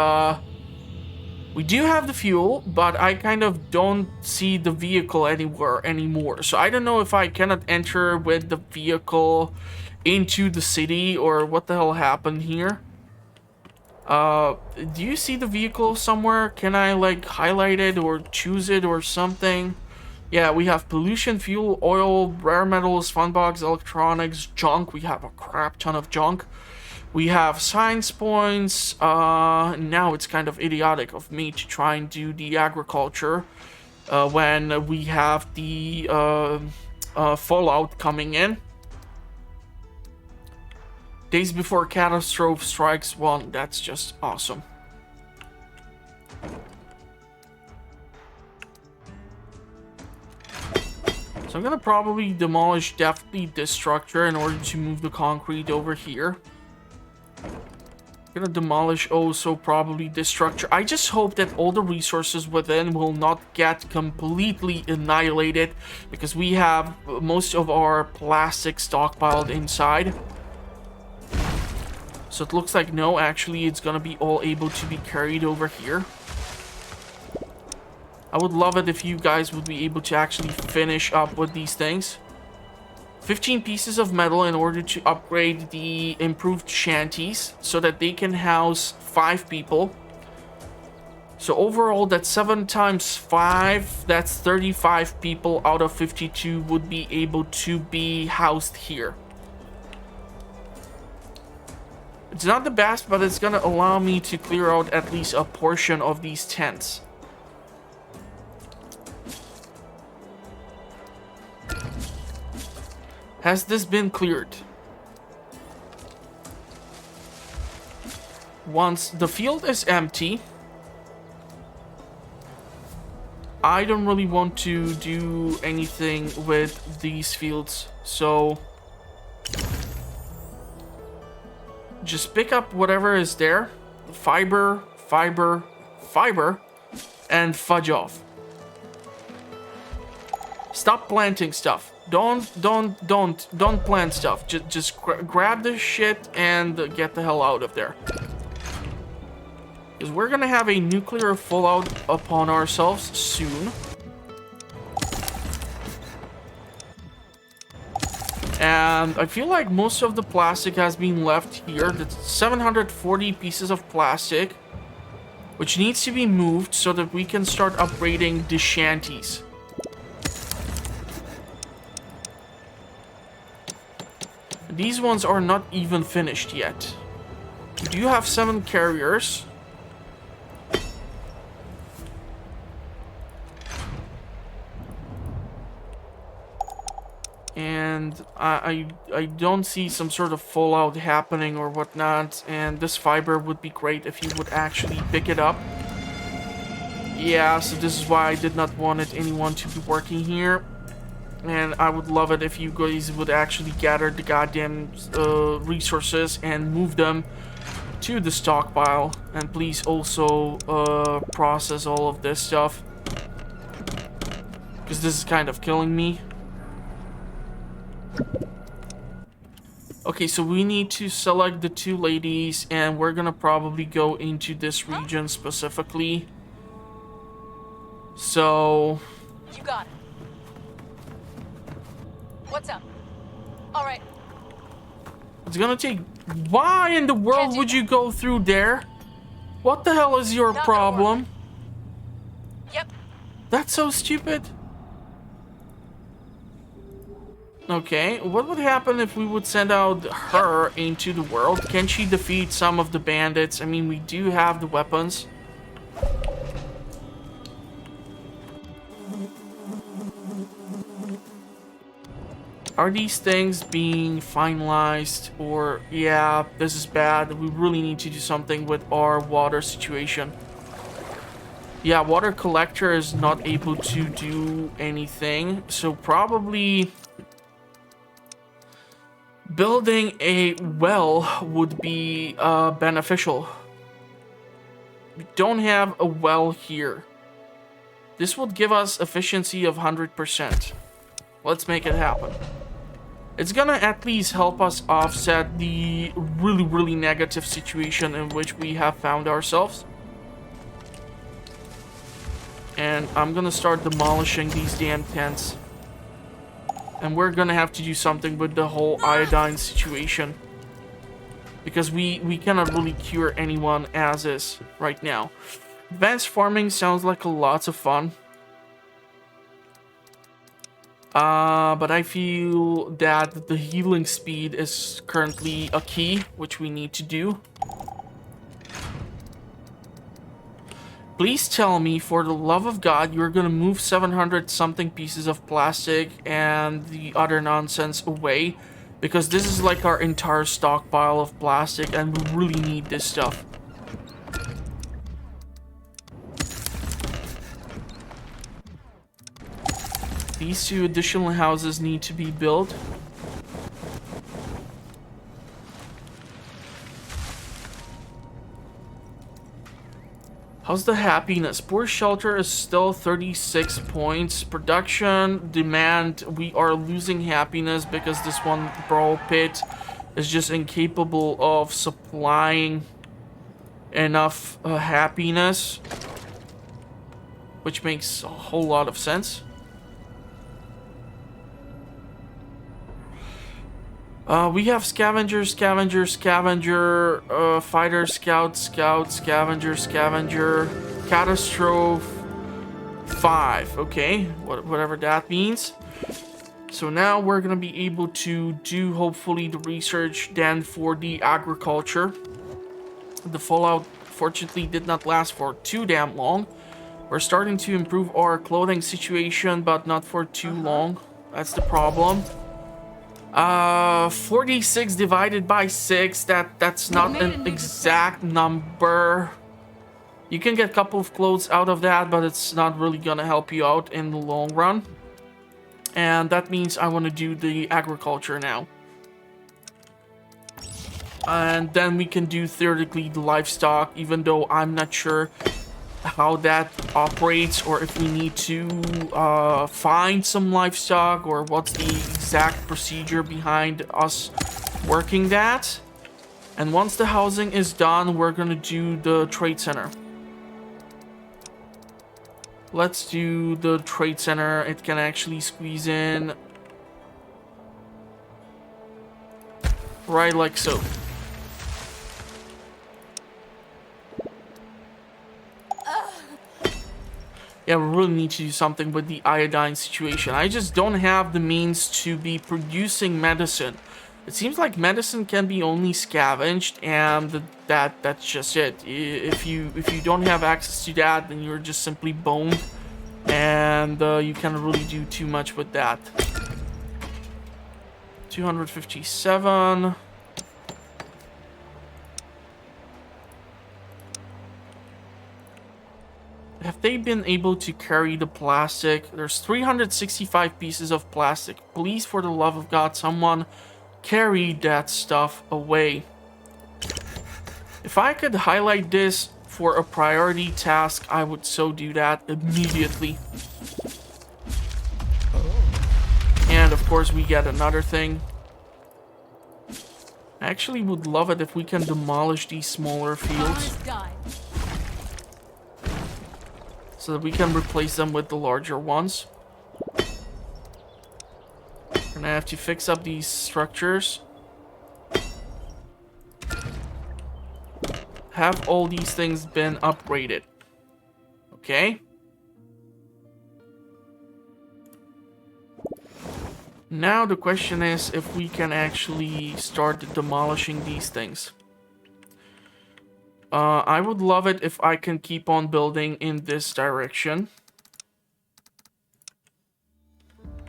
we do have the fuel, but I kind of don't see the vehicle anywhere anymore. So I don't know if I cannot enter with the vehicle into the city, or what the hell happened here. Do you see the vehicle somewhere? Can I like highlight it or choose it or something? Yeah, we have pollution, fuel, oil, rare metals, fun box, electronics, junk. We have a crap ton of junk. We have science points. Now it's kind of idiotic of me to try and do the agriculture when we have the fallout coming in. Days before catastrophe strikes 1. That's just awesome. So I'm gonna probably demolish definitely this structure in order to move the concrete over here. Gonna demolish also probably this structure. I just hope that all the resources within will not get completely annihilated, because we have most of our plastic stockpiled inside. So it looks like no, actually it's gonna be all able to be carried over here. I would love it if you guys would be able to actually finish up with these things. 15 pieces of metal in order to upgrade the improved shanties so that they can house 5 people. So overall, that's 7 times 5. That's 35 people out of 52 would be able to be housed here. It's not the best, but it's gonna allow me to clear out at least a portion of these tents. Has this been cleared? Once the field is empty, I don't really want to do anything with these fields, so just pick up whatever is there. Fiber, fiber, fiber, and fudge off. Stop planting stuff. Don't plant stuff. Just grab this shit and get the hell out of there. Because we're gonna have a nuclear fallout upon ourselves soon. And I feel like most of the plastic has been left here. That's 740 pieces of plastic. which needs to be moved so that we can start upgrading the shanties. These ones are not even finished yet. We do have 7 carriers. And I don't see some sort of fallout happening or whatnot. And this fiber would be great if you would actually pick it up. Yeah, so this is why I did not want anyone to be working here. And I would love it if you guys would actually gather the goddamn resources and move them to the stockpile. And please also process all of this stuff, because this is kind of killing me. Okay, so we need to select the 2 ladies, and we're gonna probably go into this region specifically. So... You got it. What's up? All right. It's gonna take... Why in the world would you go through there? What the hell is your problem? Yep. That's so stupid. Okay, what would happen if we would send out her into the world? Can she defeat some of the bandits? I mean, we do have the weapons. Are these things being finalized? Or, yeah, this is bad. We really need to do something with our water situation. Yeah, water collector is not able to do anything. So probably building a well would be beneficial. We don't have a well here. This would give us efficiency of 100%. Let's make it happen. It's gonna at least help us offset the really negative situation in which we have found ourselves. And I'm gonna start demolishing these damn tents. And we're gonna have to do something with the whole iodine situation, because we cannot really cure anyone as is right now. Advanced farming sounds like lots of fun. But I feel that the healing speed is currently a key, which we need to do. Please tell me, for the love of God, you're gonna move 700 something pieces of plastic and the other nonsense away, because this is like our entire stockpile of plastic and we really need this stuff. These 2 additional houses need to be built. How's the happiness? Poor shelter is still 36 points. Production, demand, we are losing happiness because this one brawl pit is just incapable of supplying enough happiness, which makes a whole lot of sense. We have scavenger, scavenger, scavenger, fighter, scout, scout, scavenger, scavenger, catastrophe, 5. Okay, whatever that means. So now we're gonna be able to do hopefully the research then for the agriculture. The fallout fortunately did not last for too damn long. We're starting to improve our clothing situation, but not for too long. That's the problem. 46 divided by 6, that's not an exact number. You can get a couple of clothes out of that, but it's not really gonna help you out in the long run. And that means I want to do the agriculture now. And then we can do theoretically the livestock, even though I'm not sure how that operates, or if we need to find some livestock, or what's the exact procedure behind us working that. And once the housing is done, we're gonna do the trade center. Let's do the trade center. It can actually squeeze in right like so. Yeah, we really need to do something with the iodine situation. I just don't have the means to be producing medicine. It seems like medicine can be only scavenged, and that's just it. If you don't have access to that, then you're just simply boned, and you can't really do too much with that. 257. Have they been able to carry the plastic? There's 365 pieces of plastic. Please, for the love of God, someone carry that stuff away. If I could highlight this for a priority task, I would so do that immediately. And of course we get another thing. I actually would love it if we can demolish these smaller fields, so that we can replace them with the larger ones. And I have to fix up these structures. Have all these things been upgraded? Okay. Now the question is if we can actually start demolishing these things. I would love it if I can keep on building in this direction.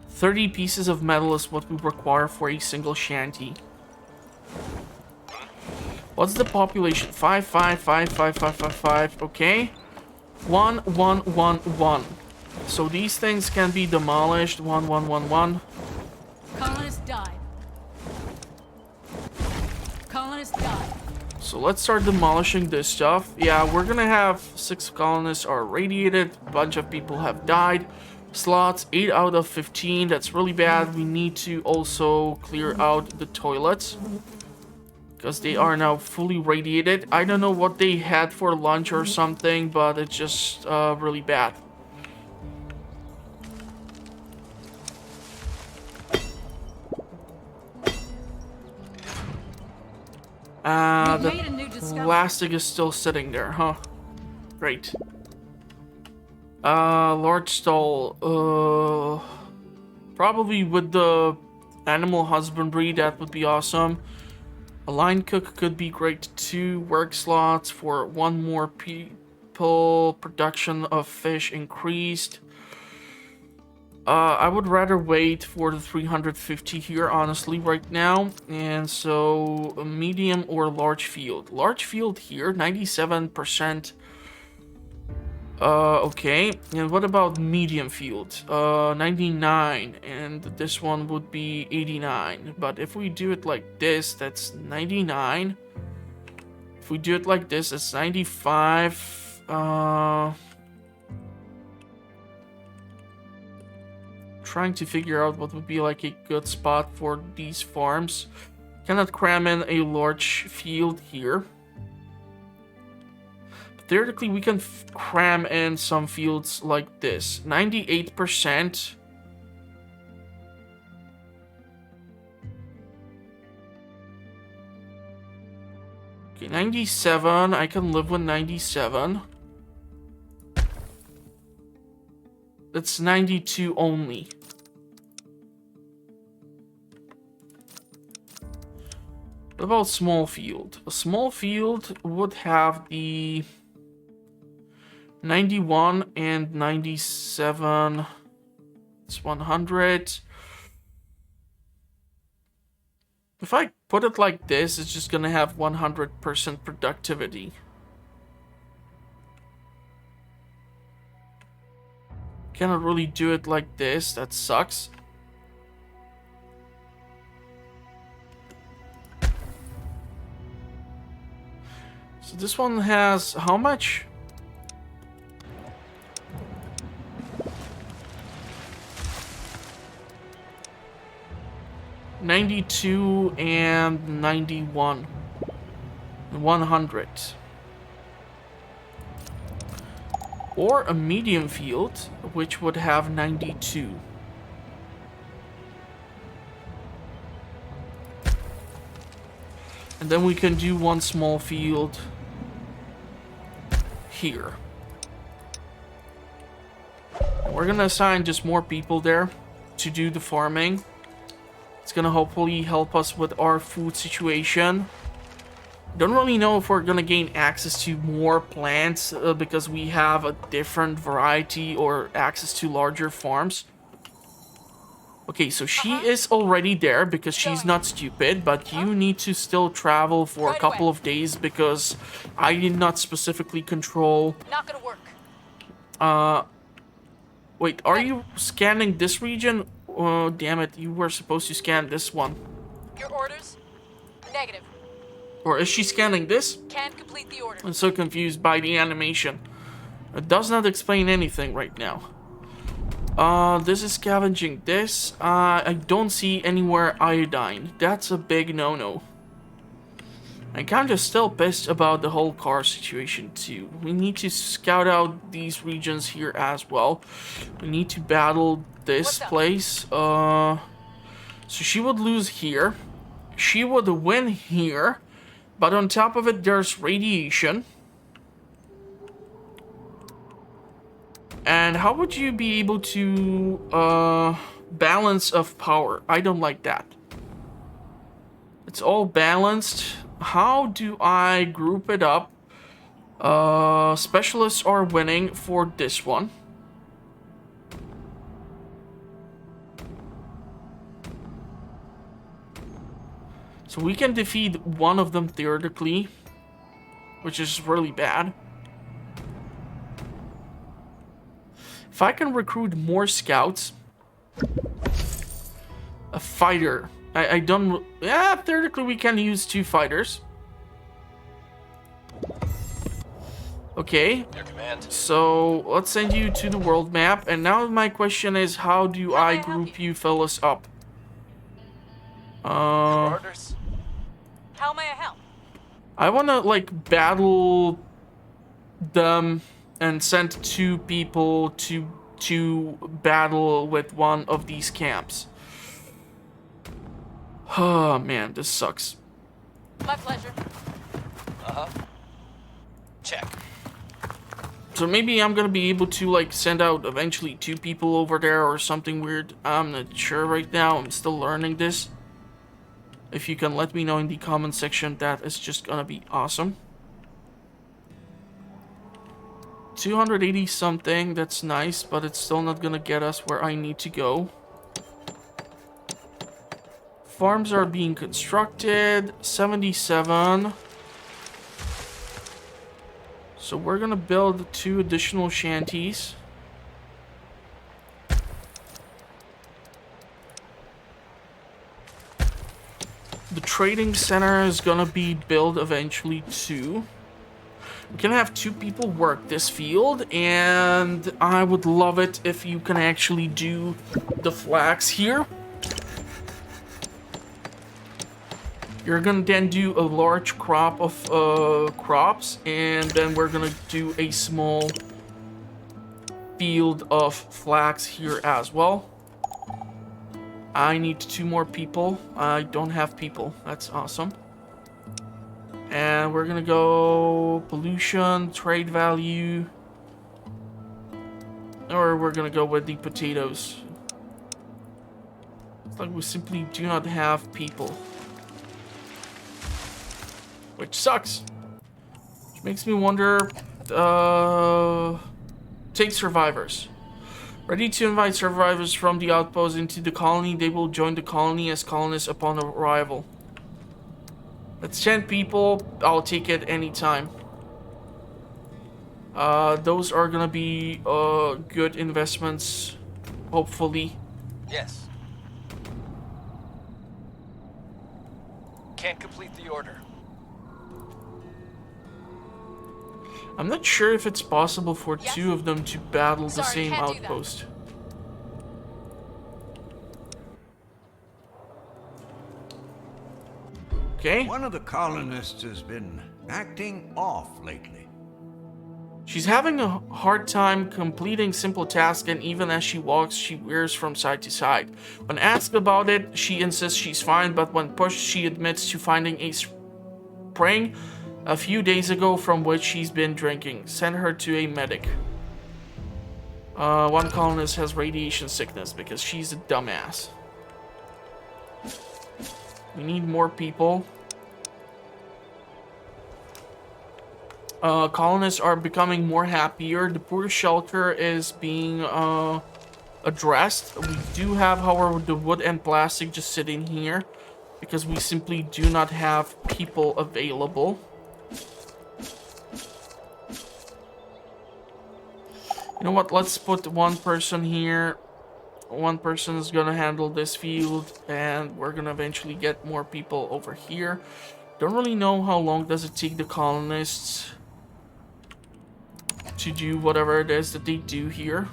30 pieces of metal is what we require for a single shanty. What's the population? 5, 5, 5, 5, 5, 5, 5. Okay. 1, 1, 1, 1. So these things can be demolished. 1, 1, 1, 1. Colonist died. Colonist died. So let's start demolishing this stuff. Yeah, we're gonna have 6 colonists are radiated. A bunch of people have died. Slots 8 out of 15. That's really bad. We need to also clear out the toilets, because they are now fully radiated. I don't know what they had for lunch or something, but it's just really bad. The plastic is still sitting there, huh? Great. Large stall. Probably with the animal husbandry, that would be awesome. A line cook could be great too. Work slots for 1 more people. Production of fish increased. I would rather wait for the 350 here, honestly, right now. And so, a medium or large field. Large field here, 97%. Okay. And what about medium field? 99. And this one would be 89. But if we do it like this, that's 99. If we do it like this, it's 95. Trying to figure out what would be like a good spot for these farms. Cannot cram in a large field here. Theoretically, we can cram in some fields like this. 98%. Okay, 97. I can live with 97. That's 92 only. What about small field? A small field would have the 91 and 97. It's 100. If I put it like this, it's just gonna have 100% productivity. Cannot really do it like this. That sucks. So this one has how much? $92 and $91. 100. Or a medium field, which would have 92. And then we can do one small field here. We're gonna assign just more people there to do the farming. It's gonna hopefully help us with our food situation. Don't really know if we're gonna gain access to more plants because we have a different variety or access to larger farms. Okay, so she is already there because she's not stupid, but you need to still travel for a couple of days because I did not specifically control. Not gonna work. Wait, are you scanning this region? Oh, damn it, you were supposed to scan this one. Your orders? Negative. Or is she scanning this? Can't complete the order. I'm so confused by the animation. It does not explain anything right now. This is scavenging this. I don't see anywhere iodine. That's a big no-no. I'm kinda still pissed about the whole car situation too. We need to scout out these regions here as well. We need to battle this place. So she would lose here. She would win here. But on top of it, there's radiation. And how would you be able to balance of power? I don't like that. It's all balanced. How do I group it up? Specialists are winning for this one. So we can defeat one of them theoretically, which is really bad. If I can recruit more scouts, a fighter. I don't. Yeah, theoretically we can use 2 fighters. Okay. Your command. So let's send you to the world map. And now my question is, how do I group you fellas up? Your orders? How may I help? I wanna like battle them and send 2 people to battle with one of these camps. Oh man, this sucks. My pleasure. Check. So maybe I'm gonna be able to like send out eventually 2 people over there or something weird. I'm not sure right now. I'm still learning this. If you can let me know in the comment section, that is just gonna be awesome. 280 something, that's nice, but it's still not gonna get us where I need to go. Farms are being constructed, 77. So we're gonna build 2 additional shanties. The trading center is gonna be built eventually too. We can have 2 people work this field, and I would love it if you can actually do the flax here. You're gonna then do a large crop of crops, and then we're gonna do a small field of flax here as well. I need 2 more people. I don't have people. That's awesome. And we're gonna go pollution, trade value. Or we're gonna go with the potatoes. It's like we simply do not have people. Which sucks. Which makes me wonder, take survivors. Ready to invite survivors from the outpost into the colony. They will join the colony as colonists upon arrival. That's 10 people. I'll take it anytime. Those are gonna be good investments, hopefully. Yes. Can't complete the order. I'm not sure if it's possible for 2 of them to battle the Sorry, same can't do that. outpost. Okay. One of the colonists has been acting off lately. She's having a hard time completing simple tasks, and even as she walks, she veers from side to side. When asked about it, she insists she's fine, but when pushed, she admits to finding a spring a few days ago from which she's been drinking. Send her to a medic. One colonist has radiation sickness because she's a dumbass. We need more people. Colonists are becoming more happier. The poor shelter is being addressed. We do have, however, the wood and plastic just sitting here because we simply do not have people available. You know what? Let's put one person here. One person is gonna handle this field, and we're gonna eventually get more people over here. Don't really know how long does it take the colonists to do whatever it is that they do here.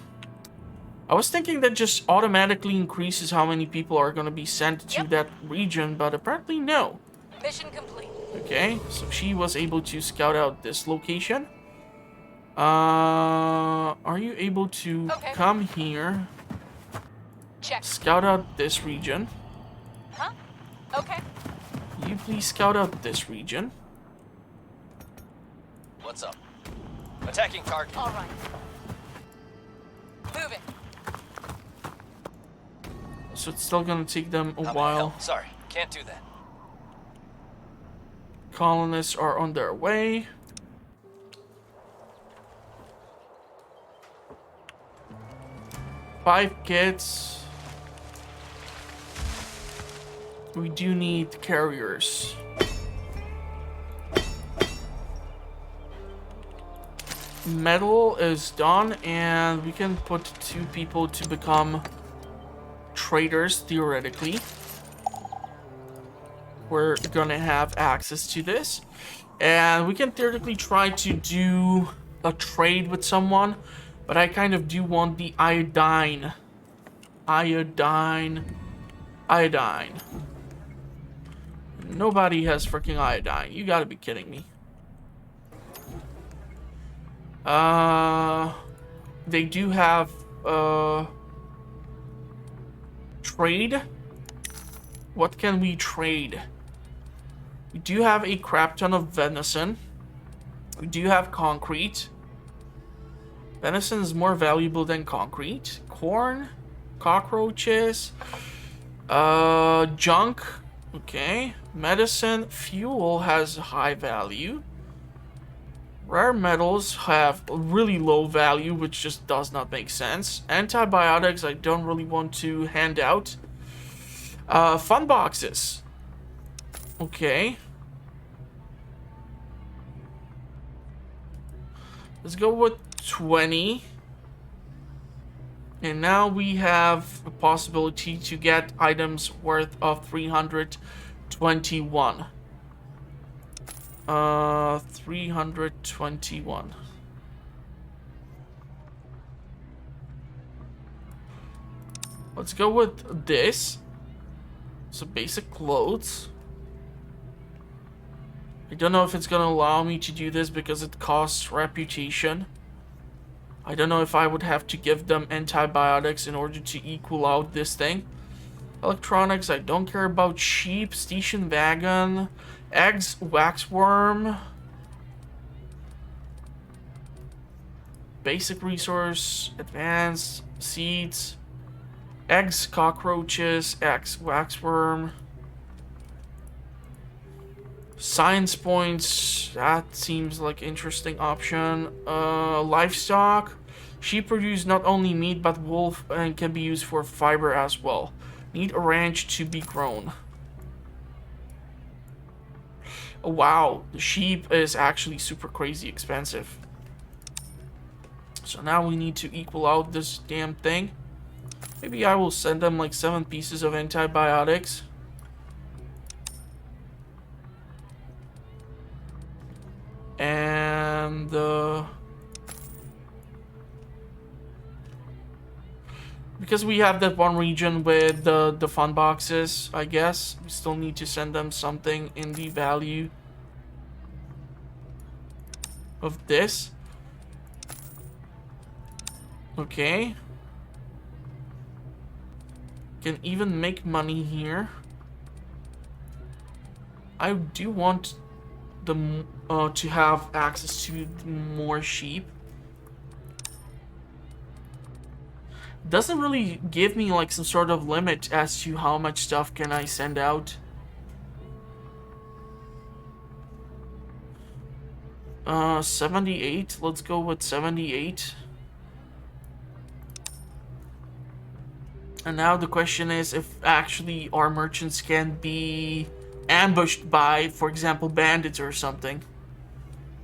I was thinking that just automatically increases how many people are going to be sent to that region, but apparently no. Mission complete. Okay, so she was able to scout out this location. Are you able to come here? Check. Scout out this region. Huh? Okay. You please scout out this region. What's up? Attacking target. All right. Move it. So it's still gonna take them a How may I while. help? Sorry, can't do that. Colonists are on their way. Five kits. We do need carriers. Metal is done, and we can put 2 people to become traders, theoretically. We're gonna have access to this. And we can theoretically try to do a trade with someone, but I kind of do want the iodine. Iodine. Nobody has freaking iodine. You gotta be kidding me. They do have, trade. What can we trade? We do have a crap ton of venison. We do have concrete. Venison is more valuable than concrete. Corn, cockroaches, junk. Okay, medicine, fuel has high value. Rare metals have really low value, which just does not make sense. Antibiotics, I don't really want to hand out. Fun boxes. Okay. Let's go with 20. And now we have a possibility to get items worth of 321. 321. Let's go with this. So basic clothes. I don't know if it's gonna allow me to do this because it costs reputation. I don't know if I would have to give them antibiotics in order to equal out this thing. Electronics, I don't care about. Sheep, station wagon, eggs, waxworm. Basic resource, advanced, seeds, eggs, cockroaches, eggs, waxworm. Science points, that seems like interesting option. Livestock. Sheep produce not only meat but wool and can be used for fiber as well. Need a ranch to be grown. Oh, wow, the sheep is actually super crazy expensive. So now we need to equal out this damn thing. Maybe I will send them like 7 pieces of antibiotics. And because we have that one region with the fun boxes, I guess we still need to send them something in the value of this. Okay, can even make money here. I do want the to have access to more sheep. doesn't really give me like some sort of limit as to how much stuff can I send out. 78. Let's go with 78. And now the question is if actually our merchants can be ambushed by, for example, bandits or something.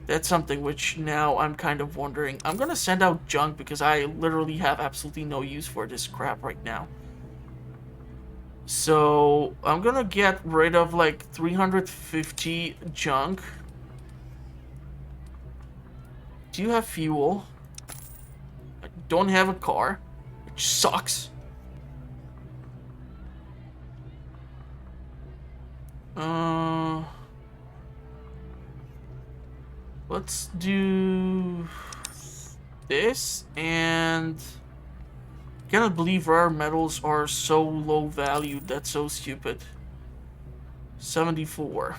That's something which now I'm kind of wondering. I'm gonna send out junk because I literally have absolutely no use for this crap right now. So I'm gonna get rid of like 350 junk. Do you have fuel? I don't have a car, which sucks. Let's do this, and I cannot believe rare metals are so low valued. That's so stupid. 74.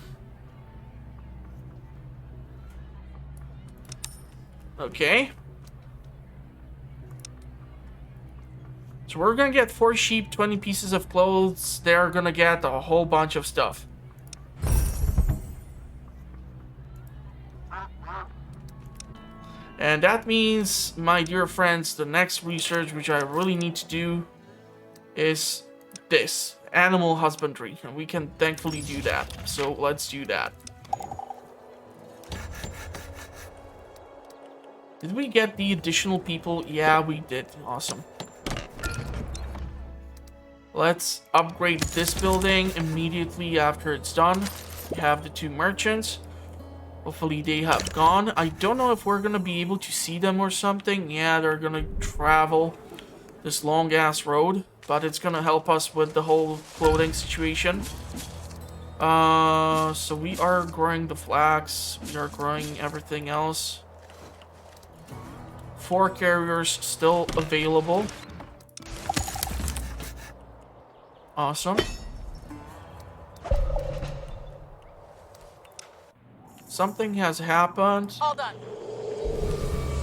Okay. So we're gonna get 4 sheep, 20 pieces of clothes. They're gonna get a whole bunch of stuff. And that means, my dear friends, the next research which I really need to do is this, animal husbandry. And we can thankfully do that. So let's do that. Did we get the additional people? Yeah, we did. Awesome. Let's upgrade this building immediately after it's done. We have the 2 merchants. Hopefully they have gone. I don't know if we're gonna be able to see them or something. Yeah, they're gonna travel this long ass road, but it's gonna help us with the whole clothing situation. So we are growing the flax. We are growing everything else. 4 carriers still available. Awesome. Something has happened. All done.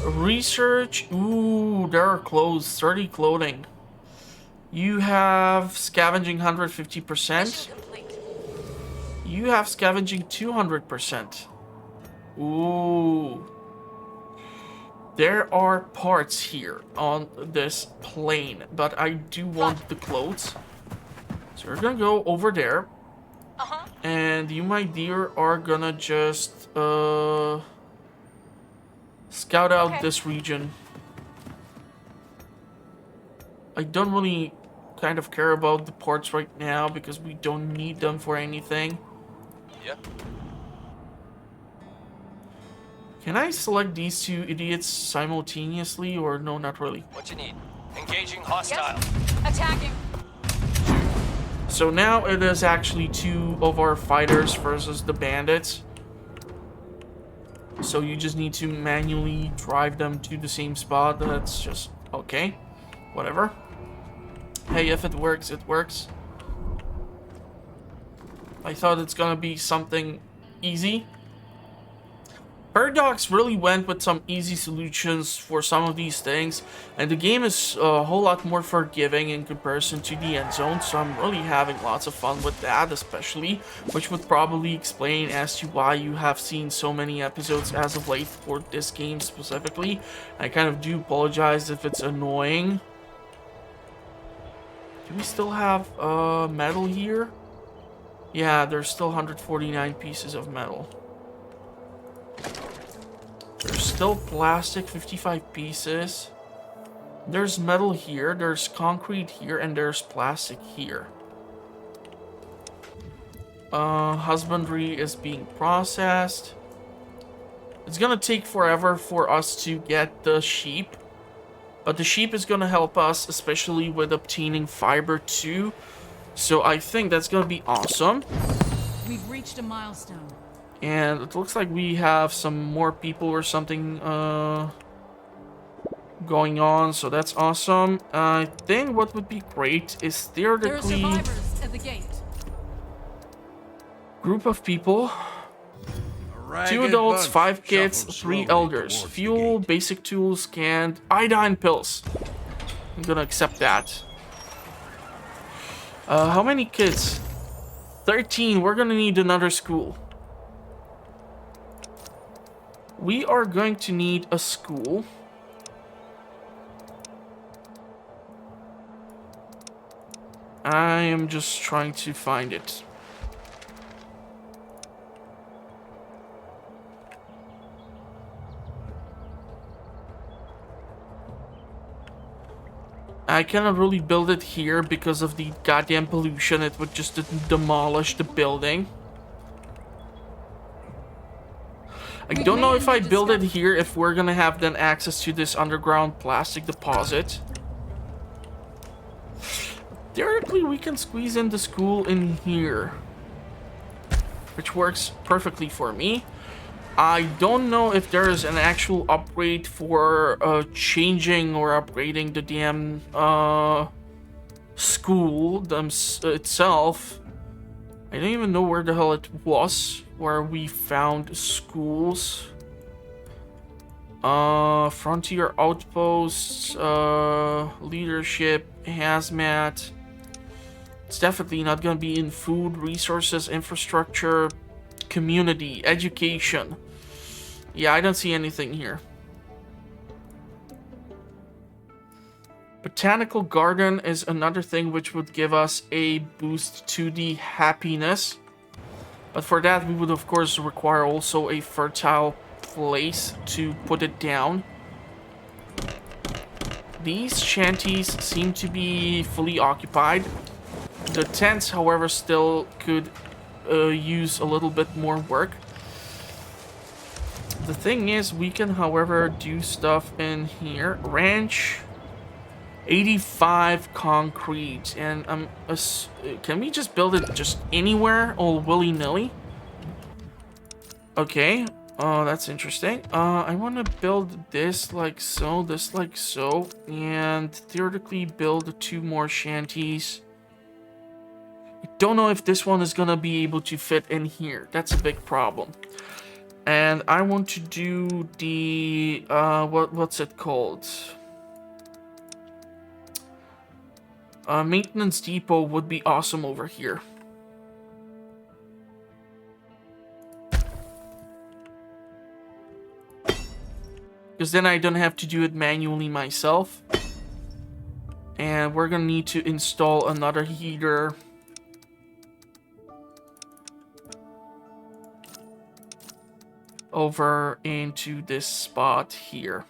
Research. Ooh, there are clothes. 30 clothing. You have scavenging 150%. Mission complete. You have scavenging 200%. Ooh. There are parts here on this plane, but I do want the clothes. So we're gonna go over there. And you, my dear, are gonna just scout out this region. I don't really kind of care about the parts right now because we don't need them for anything. Yep. Can I select these 2 idiots simultaneously, or no, not really? What you need? Engaging hostile. Yes. Attacking. So now it is actually 2 of our fighters versus the bandits. So you just need to manually drive them to the same spot. That's just okay. Whatever. Hey, if it works, it works. I thought it's gonna be something easy. Paradox really went with some easy solutions for some of these things, and the game is a whole lot more forgiving in comparison to the End Zone, so I'm really having lots of fun with that, especially, which would probably explain as to why you have seen so many episodes as of late for this game specifically. I kind of do apologize if it's annoying. Do we still have metal here? Yeah, there's still 149 pieces of metal. There's still plastic, 55 pieces. There's metal here, there's concrete here, and there's plastic here. Husbandry is being processed. It's gonna take forever for us to get the sheep. But the sheep is gonna help us, especially with obtaining fiber too. So I think that's gonna be awesome. We've reached a milestone. And it looks like we have some more people or something going on, so that's awesome. I think what would be great is theoretically There are survivors at the gate. group of people, 2 adults, 5 kids, 3 elders, fuel, basic tools, canned iodine pills. I'm gonna accept that. How many kids? 13. We're gonna need another school. We are going to need a school. I am just trying to find it. I cannot really build it here because of the goddamn pollution. It would just demolish the building. I don't know if I build it here if we're gonna have then access to this underground plastic deposit. Theoretically, we can squeeze in the school in here, which works perfectly for me. I don't know if there is an actual upgrade for changing or upgrading the damn school itself. I don't even know where the hell it was where we found schools. Frontier outposts, leadership, hazmat. It's definitely not gonna be in food, resources, infrastructure, community, education. Yeah, I don't see anything here. Botanical garden is another thing which would give us a boost to the happiness. But for that, we would of course require also a fertile place to put it down. These shanties seem to be fully occupied. The tents, however, still could use a little bit more work. The thing is, we can, however, do stuff in here. Ranch, 85 concrete, and can we just build it just anywhere, all willy-nilly? Okay, that's interesting. I want to build this like so, this like so, and theoretically build 2 more shanties. I don't know if this one is gonna be able to fit in here. That's a big problem. And I want to do the what's it called? Maintenance depot would be awesome over here. Because then I don't have to do it manually myself. And we're gonna need to install another heater. Over into this spot here.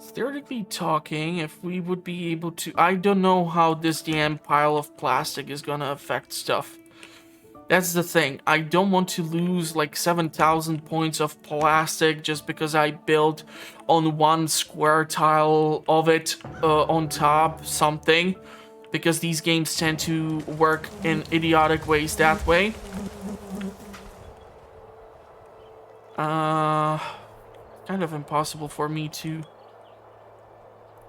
Theoretically talking, if we would be able to... I don't know how this damn pile of plastic is gonna affect stuff. That's the thing. I don't want to lose like 7,000 points of plastic just because I built on one square tile of it on top something. Because these games tend to work in idiotic ways that way. Kind of impossible for me to...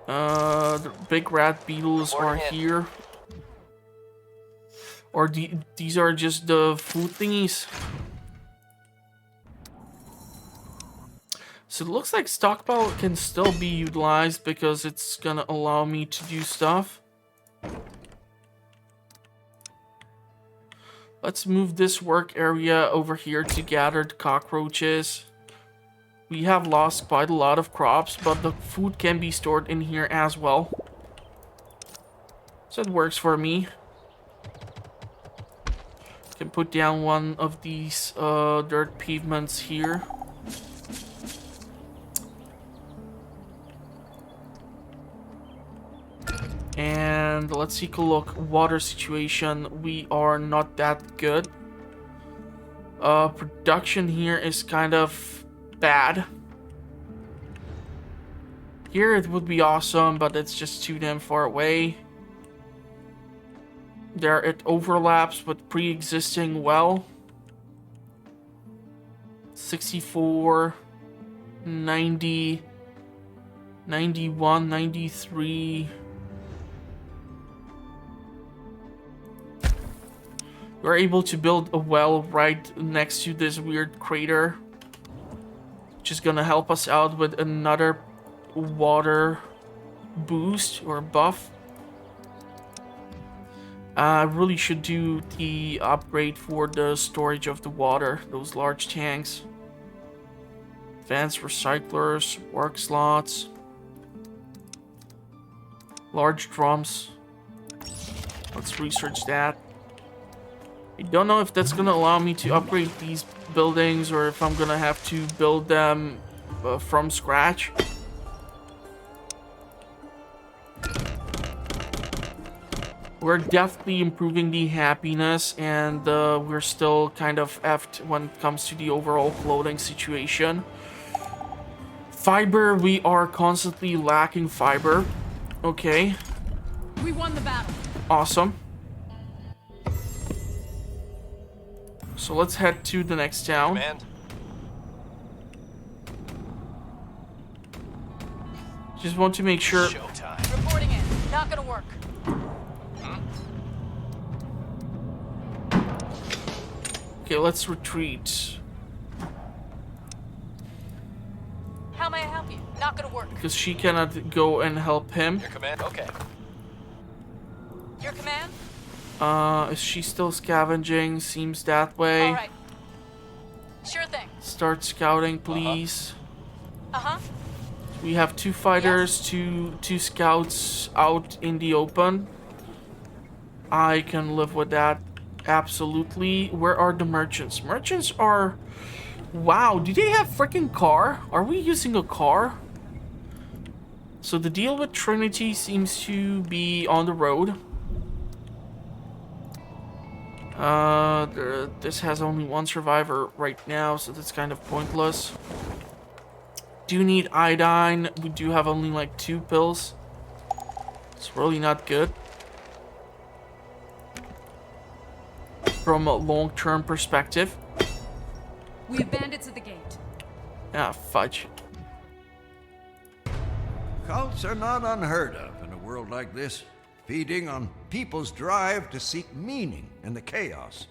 the big rat beetles are here. Or these are just the food thingies. So it looks like stockpile can still be utilized because it's gonna allow me to do stuff. Let's move this work area over here to gather the cockroaches. We have lost quite a lot of crops, but the food can be stored in here as well. So it works for me. Can put down one of these dirt pavements here. And let's take a look. Water situation, we are not that good. Production here is kind of bad. Here it would be awesome, but it's just too damn far away. There it overlaps with pre-existing well. 64, 90, 91, 93. We're able to build a well right next to this weird crater. which is gonna help us out with another water boost or buff. I really should do the upgrade for the storage of the water, those large tanks. Advanced recyclers, work slots, large drums. Let's research that. I don't know if that's gonna allow me to upgrade these buildings or if I'm gonna have to build them from scratch. We're definitely improving the happiness, and we're still kind of effed when it comes to the overall clothing situation. Fiber, we are constantly lacking fiber. Okay. We won the battle. Awesome. So let's head to the next town. Command. Just want to make sure. Showtime. Reporting in. Not gonna work. Okay, let's retreat. How may I help you? Not gonna work. Because she cannot go and help him. Your command. Okay. Your command? Is she still scavenging? Seems that way. All right. Sure thing. Start scouting, please. Uh-huh. We have 2 fighters, two scouts out in the open. I can live with that. Absolutely. Where are the merchants? Merchants are... Wow, do they have freaking car? Are we using a car? So the deal with Trinity seems to be on the road. This has only 1 survivor right now, so that's kind of pointless. Do need iodine. We do have only like 2 pills. It's really not good. From a long-term perspective. We have bandits at the gate. Ah, fudge. Cults are not unheard of in a world like this, feeding on people's drive to seek meaning in the chaos.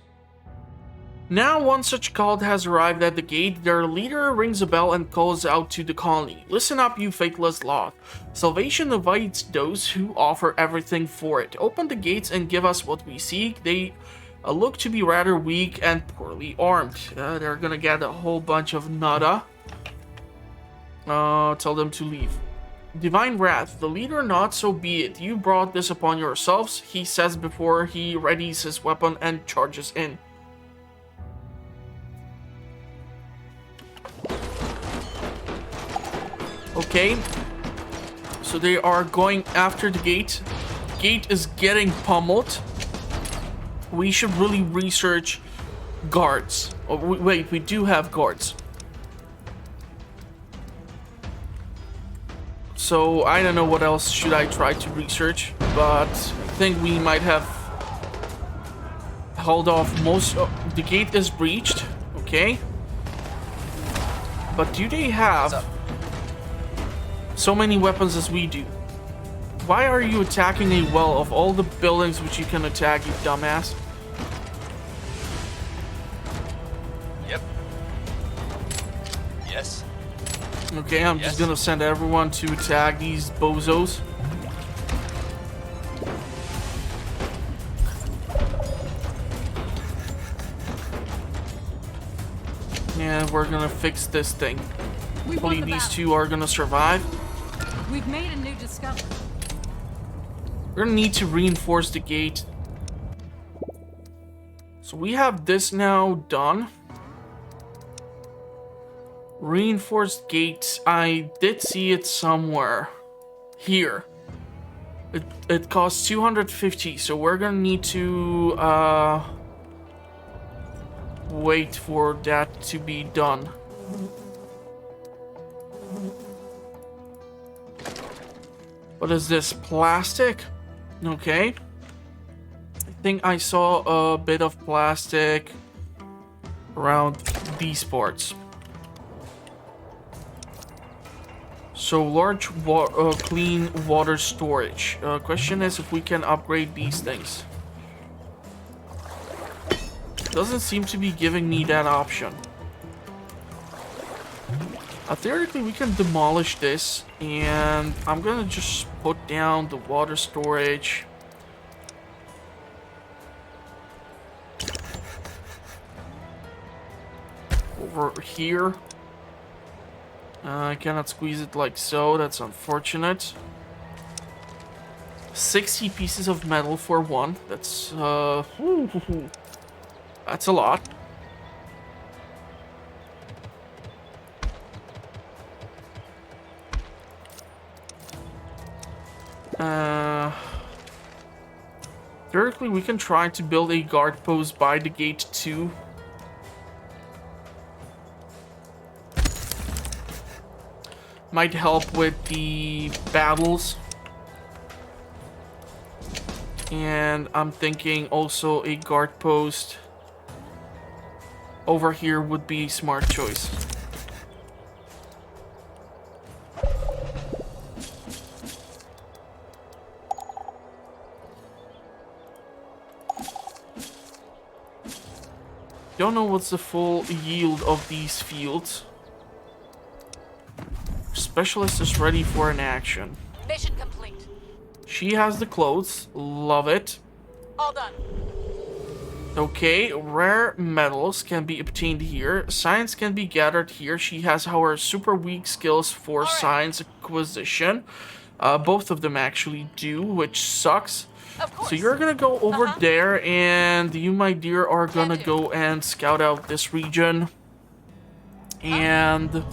Now one such cult has arrived at the gate. Their leader rings a bell and calls out to the colony. Listen up, you faithless lot. Salvation awaits those who offer everything for it. Open the gates and give us what we seek. They look to be rather weak and poorly armed. They're gonna get a whole bunch of nada. Tell them to leave. Divine Wrath. The leader nods, so be it. You brought this upon yourselves, he says before he readies his weapon and charges in. Okay. So they are going after the gate. Gate is getting pummeled. We should really research guards. Oh, wait, we do have guards. So I don't know what else should I try to research, but I think we might have held off most. Oh, the gate is breached. Okay. But do they have so many weapons as we do? Why are you attacking a well of all the buildings which you can attack, you dumbass? Yep. Yes. Okay, I'm just gonna send everyone to attack these bozos. And we're gonna fix this thing. We Hopefully won the these battle. 2 are gonna survive. We've made a new discovery. We're gonna need to reinforce the gate. So we have this now done. Reinforced gates. I did see it somewhere. Here. It costs 250, so we're gonna need to wait for that to be done. What is this? Plastic? Okay. I think I saw a bit of plastic around these parts. So large clean water storage. Question is if we can upgrade these things. Doesn't seem to be giving me that option. Theoretically, we can demolish this, and I'm gonna just put down the water storage. Over here. I cannot squeeze it like so, that's unfortunate. 60 pieces of metal for one, that's a lot. Theoretically, we can try to build a guard post by the gate too. Might help with the battles. And I'm thinking also a guard post over here would be a smart choice. Don't know what's the full yield of these fields. Specialist is ready for an action. Mission complete. She has the clothes. Love it. All done. Okay, rare metals can be obtained here. Science can be gathered here. She has our super weak skills for science acquisition. Both of them actually do, which sucks. Of course. So you're gonna go over there, and you, my dear, are gonna go and scout out this region. And...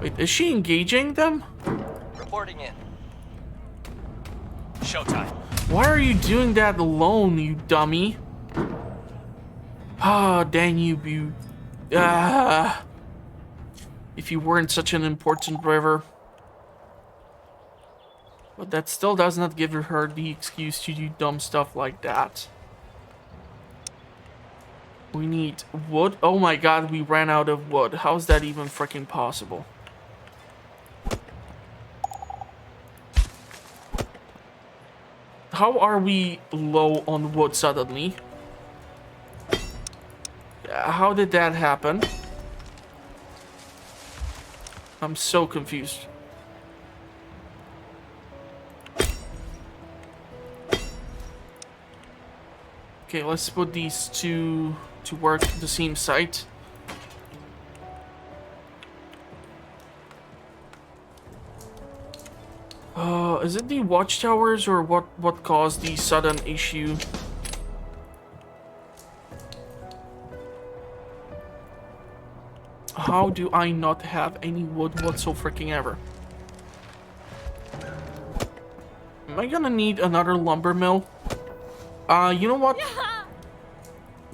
Wait, is she engaging them? Reporting in. Showtime. Why are you doing that alone, you dummy? Ah, dang you. If you weren't such an important river. But that still does not give her the excuse to do dumb stuff like that. We need wood. Oh my god, we ran out of wood. How's that even freaking possible? How are we low on wood suddenly? How did that happen? I'm so confused. Okay, let's put these two to work the same site. Is it the watchtowers or what caused the sudden issue? How do I not have any wood whatsoever? Am I gonna need another lumber mill? You know what?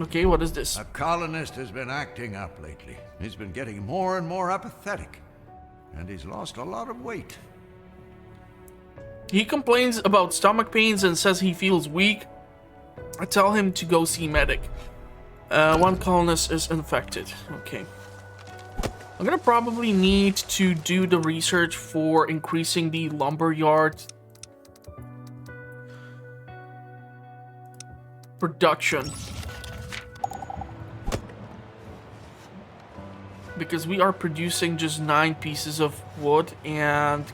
Okay, what is this? A colonist has been acting up lately. He's been getting more and more apathetic. And he's lost a lot of weight. He complains about stomach pains and says he feels weak. I tell him to go see medic. One colonist is infected. Okay. I'm gonna probably need to do the research for increasing the lumber yard production. Because we are producing just 9 pieces of wood, and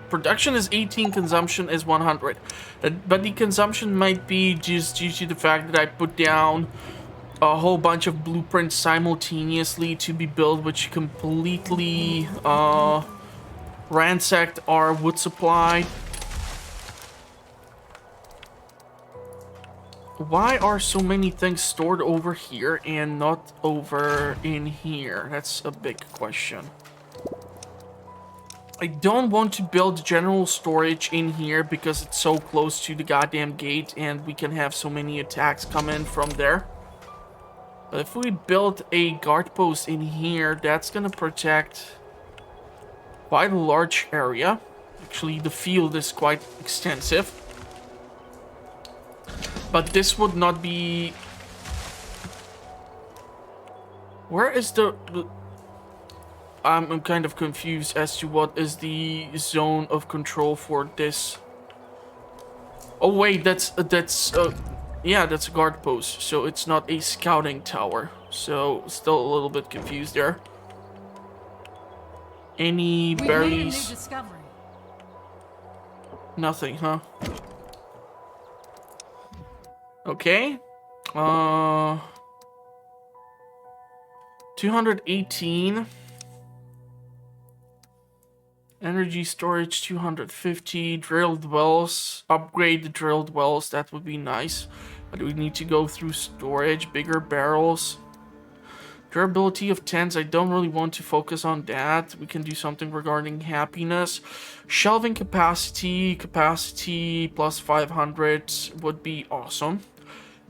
production is 18, consumption is 100. But the consumption might be just due to the fact that I put down a whole bunch of blueprints simultaneously to be built, which completely ransacked our wood supply. Why are so many things stored over here and not over in here? That's a big question. I don't want to build general storage in here because it's so close to the goddamn gate and we can have so many attacks come in from there. But if we build a guard post in here, that's gonna protect quite a large area. Actually, the field is quite extensive. But this would not be... Where is the... I'm kind of confused as to what is the zone of control for this. Oh wait, that's Yeah, that's a guard post, so it's not a scouting tower. So, still a little bit confused there. Any We've made a new berries? discovery. Nothing, huh? Okay. Uh... 218. Energy storage 250. Drilled wells. Upgrade the drilled wells. That would be nice. But we need to go through storage. Bigger barrels. Durability of tents. I don't really want to focus on that. We can do something regarding happiness. Shelving capacity. Capacity plus 500 would be awesome.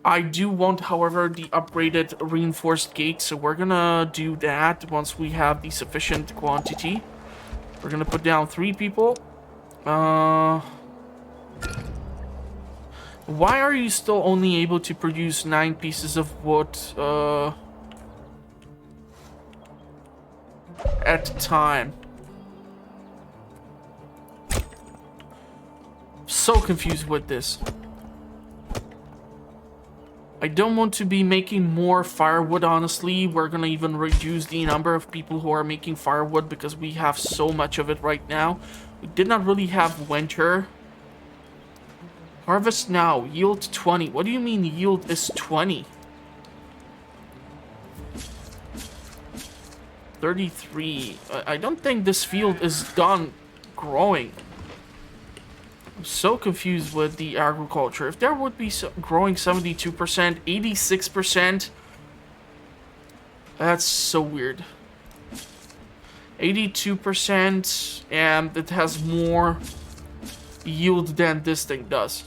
I do want, however, the upgraded reinforced gate. So we're gonna do that once we have the sufficient quantity. We're gonna put down 3 people. Why are you still only able to produce 9 pieces of wood at a time? So confused with this. I don't want to be making more firewood, honestly. We're gonna even reduce the number of people who are making firewood because we have so much of it right now. We did not really have winter. Harvest now. Yield 20. What do you mean yield is 20? 33. I don't think this field is done growing. I'm so confused with the agriculture. If there would be growing 72%, 86%, that's so weird. 82%, and it has more yield than this thing does.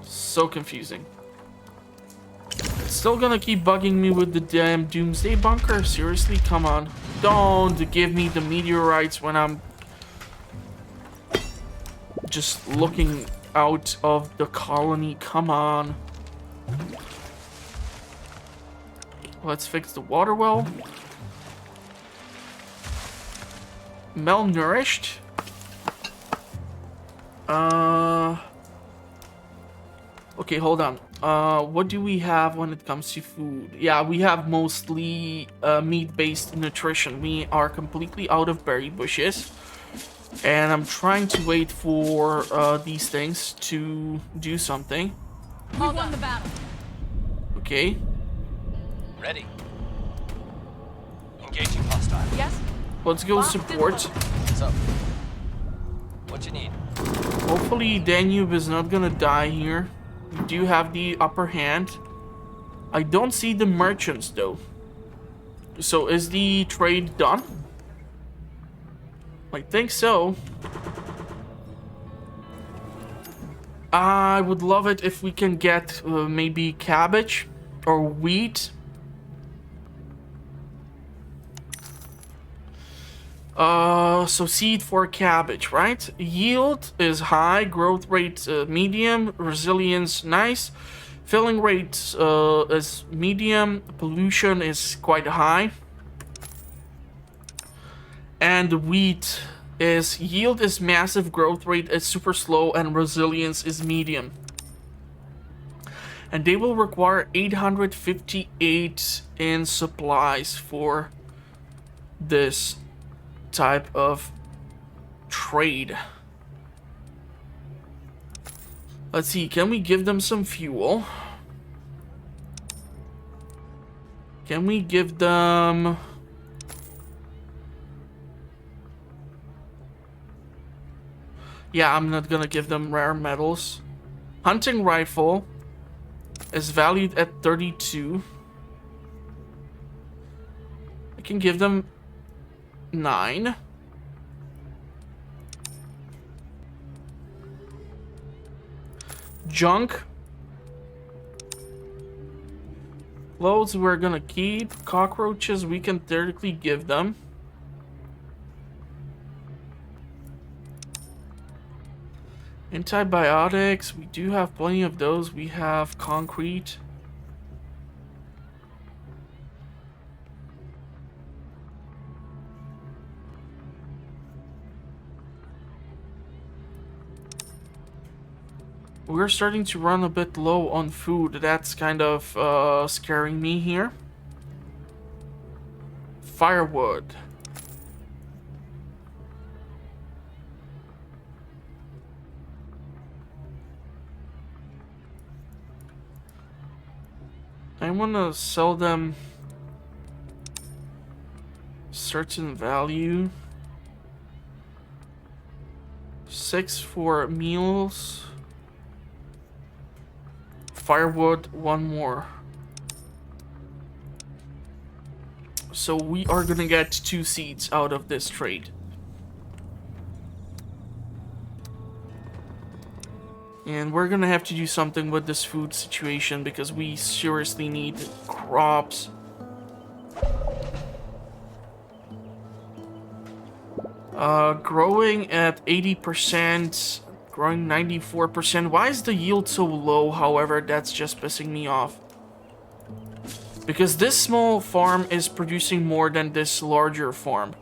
So confusing. It's still gonna keep bugging me with the damn doomsday bunker. Seriously, come on. Don't give me the meteorites when I'm just looking out of the colony. Come on. Let's fix the water well. Malnourished. Okay, hold on. What do we have when it comes to food? Yeah, we have mostly meat-based nutrition. We are completely out of berry bushes. And I'm trying to wait for these things to do something. We won the battle. Okay. Ready. Engaging hostile. Yes? Let's go support. What's up? What you need? Hopefully Danube is not gonna die here. We do have the upper hand. I don't see the merchants though. So is the trade done? I think so. I would love it if we can get maybe cabbage or wheat. So seed for cabbage, right? Yield is high, growth rate medium, resilience nice, filling rate is medium, pollution is quite high. And wheat is yield is massive, growth rate is super slow, and resilience is medium. And they will require 858 in supplies for this type of trade. Let's see, can we give them some fuel? Can we give them... Yeah, I'm not gonna give them rare metals. Hunting rifle is valued at 32. I can give them 9. Junk. Clothes we're gonna keep. Cockroaches we can theoretically give them. Antibiotics, we do have plenty of those. We have concrete. We're starting to run a bit low on food. That's kind of scaring me here. Firewood. I want to sell them certain value. 6 for meals. Firewood, 1 more. So we are gonna get 2 seeds out of this trade. And we're gonna have to do something with this food situation because we seriously need crops. Growing at 80%, growing 94%. Why is the yield so low? However, that's just pissing me off. Because this small farm is producing more than this larger farm.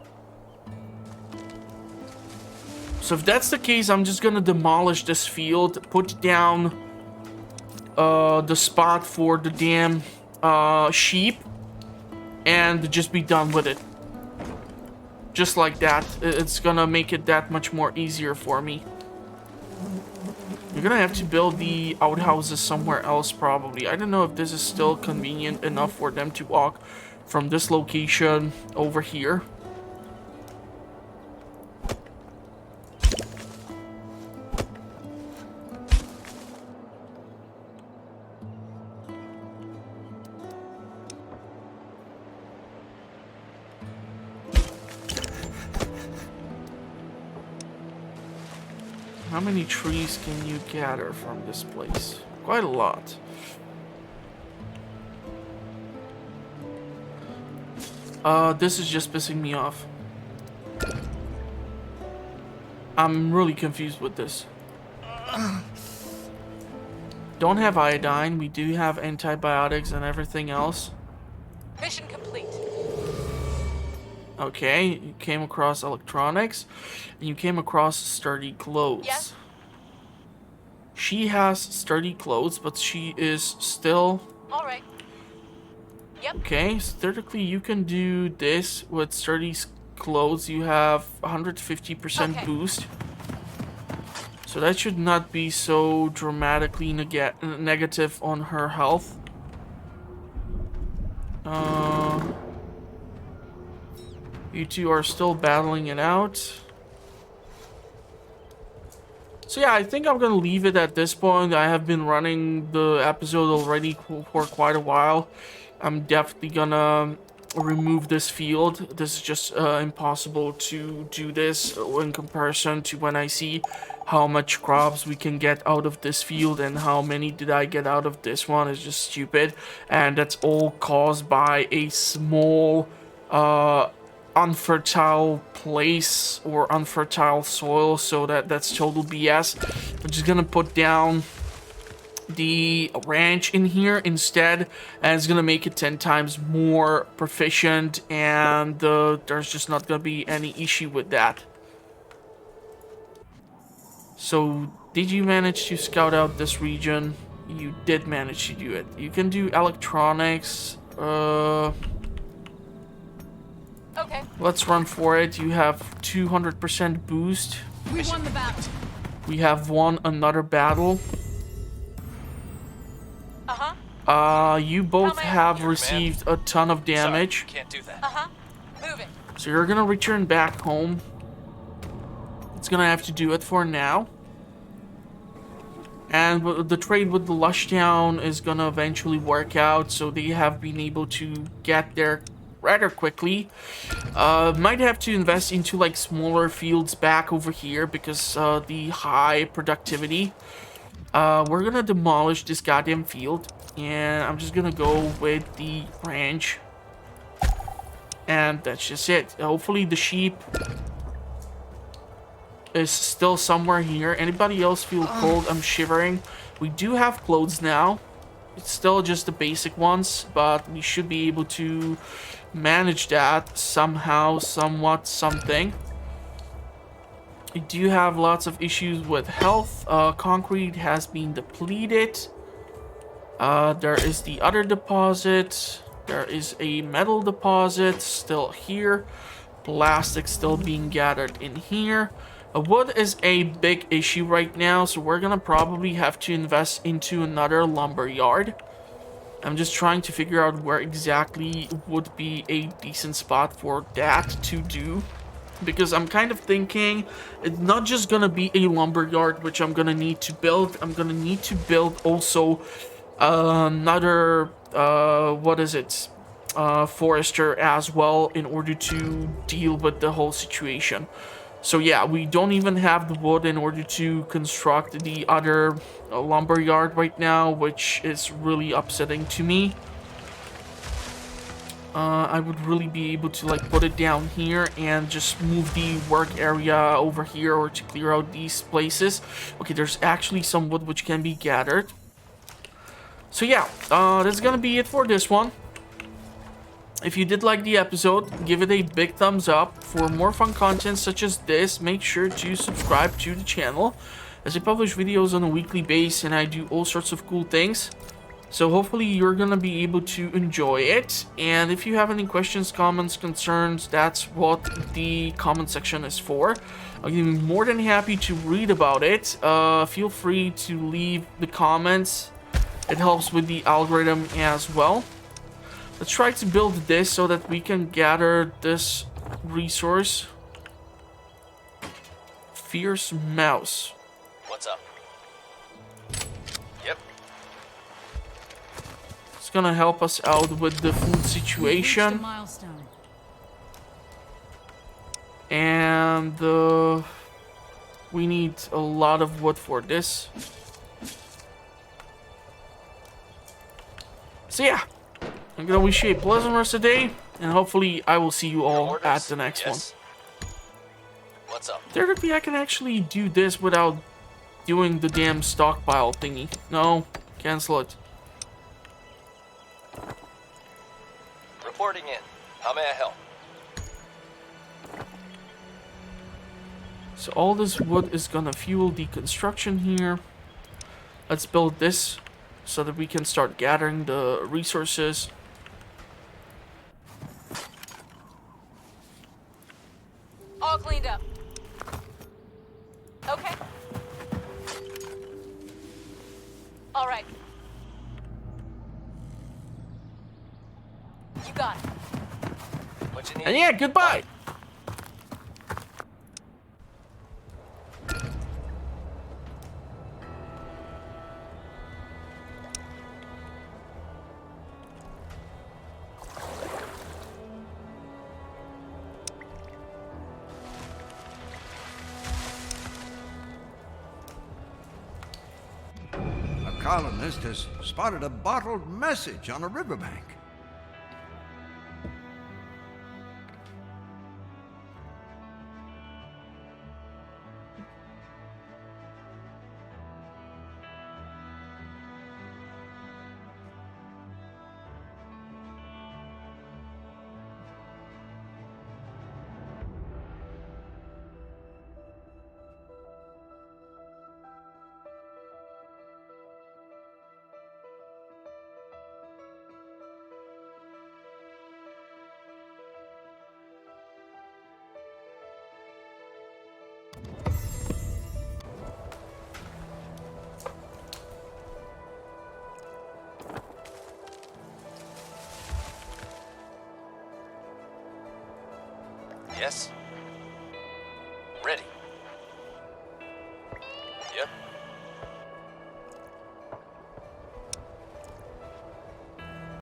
So if that's the case, I'm just gonna demolish this field, put down the spot for the damn sheep, and just be done with it. Just like that. It's gonna make it that much more easier for me. You're gonna have to build the outhouses somewhere else probably. I don't know if this is still convenient enough for them to walk from this location over here. How many trees can you gather from this place? Quite a lot. This is just pissing me off. I'm really confused with this. Don't have iodine. We do have antibiotics and everything else. Mission complete. Okay, you came across electronics, and you came across sturdy clothes. Yes. She has sturdy clothes, but she is still... All right. Yep. Okay, so theoretically you can do this with sturdy clothes. You have 150% boost. So that should not be so dramatically negative on her health. You two are still battling it out. So yeah, I think I'm gonna leave it at this point. I have been running the episode already for quite a while. I'm definitely gonna remove this field. This is just impossible to do this in comparison to when I see how much crops we can get out of this field and how many did I get out of this one. Is just stupid, and that's all caused by a small unfertile place or unfertile soil. So that's total BS. I'm just gonna put down the ranch in here instead, and it's gonna make it 10 times more proficient, and there's just not gonna be any issue with that. So did you manage to scout out this region? You did manage to do it. You can do electronics. Okay. Let's run for it. You have 200% boost. We won the battle. We have won another battle. You both have received a ton of damage. Sorry, can't do that. Moving. So you're gonna return back home. It's gonna have to do it for now. And the trade with the Lush Town is gonna eventually work out, so they have been able to get there rather quickly. Might have to invest into like smaller fields back over here because the high productivity. We're gonna demolish this goddamn field, and I'm just gonna go with the ranch, and that's just it. Hopefully the sheep is still somewhere here. Anybody else feel cold? I'm shivering. We do have clothes now. It's still just the basic ones, but we should be able to manage that somehow, somewhat, something. We do have lots of issues with health. Concrete has been depleted. There is the other deposit. There is a metal deposit still here. Plastic still being gathered in here. Wood is a big issue right now, so we're gonna probably have to invest into another lumber yard. I'm just trying to figure out where exactly would be a decent spot for that to do. Because I'm kind of thinking it's not just gonna be a lumber yard, which I'm gonna need to build. I'm gonna need to build also another, what is it? Forester as well in order to deal with the whole situation. So yeah, we don't even have the wood in order to construct the other lumber yard right now, which is really upsetting to me. I would really be able to like put it down here and just move the work area over here or to clear out these places. Okay, there's actually some wood which can be gathered. So yeah, that's gonna be it for this one. If you did like the episode, give it a big thumbs up. For more fun content such as this, make sure to subscribe to the channel, as I publish videos on a weekly basis and I do all sorts of cool things. So hopefully you're gonna be able to enjoy it. And if you have any questions, comments, concerns, that's what the comment section is for. I'll be more than happy to read about it. Feel free to leave the comments. It helps with the algorithm as well. Let's try to build this so that we can gather this resource. Fierce mouse. What's up? Yep. It's gonna help us out with the food We reached a situation. milestone. And we need a lot of wood for this. So yeah, I'm gonna wish you a pleasant rest of the day, and hopefully I will see you all Orders? at the next one. Yes. What's up? Theoretically, I can actually do this without doing the damn stockpile thingy. No, cancel it. Reporting in. How may I help? So all this wood is gonna fuel the construction here. Let's build this so that we can start gathering the resources. All cleaned up. Okay. All right. You got it. What you need? And yeah, goodbye! A colonist has spotted a bottled message on a riverbank. Yes. Ready.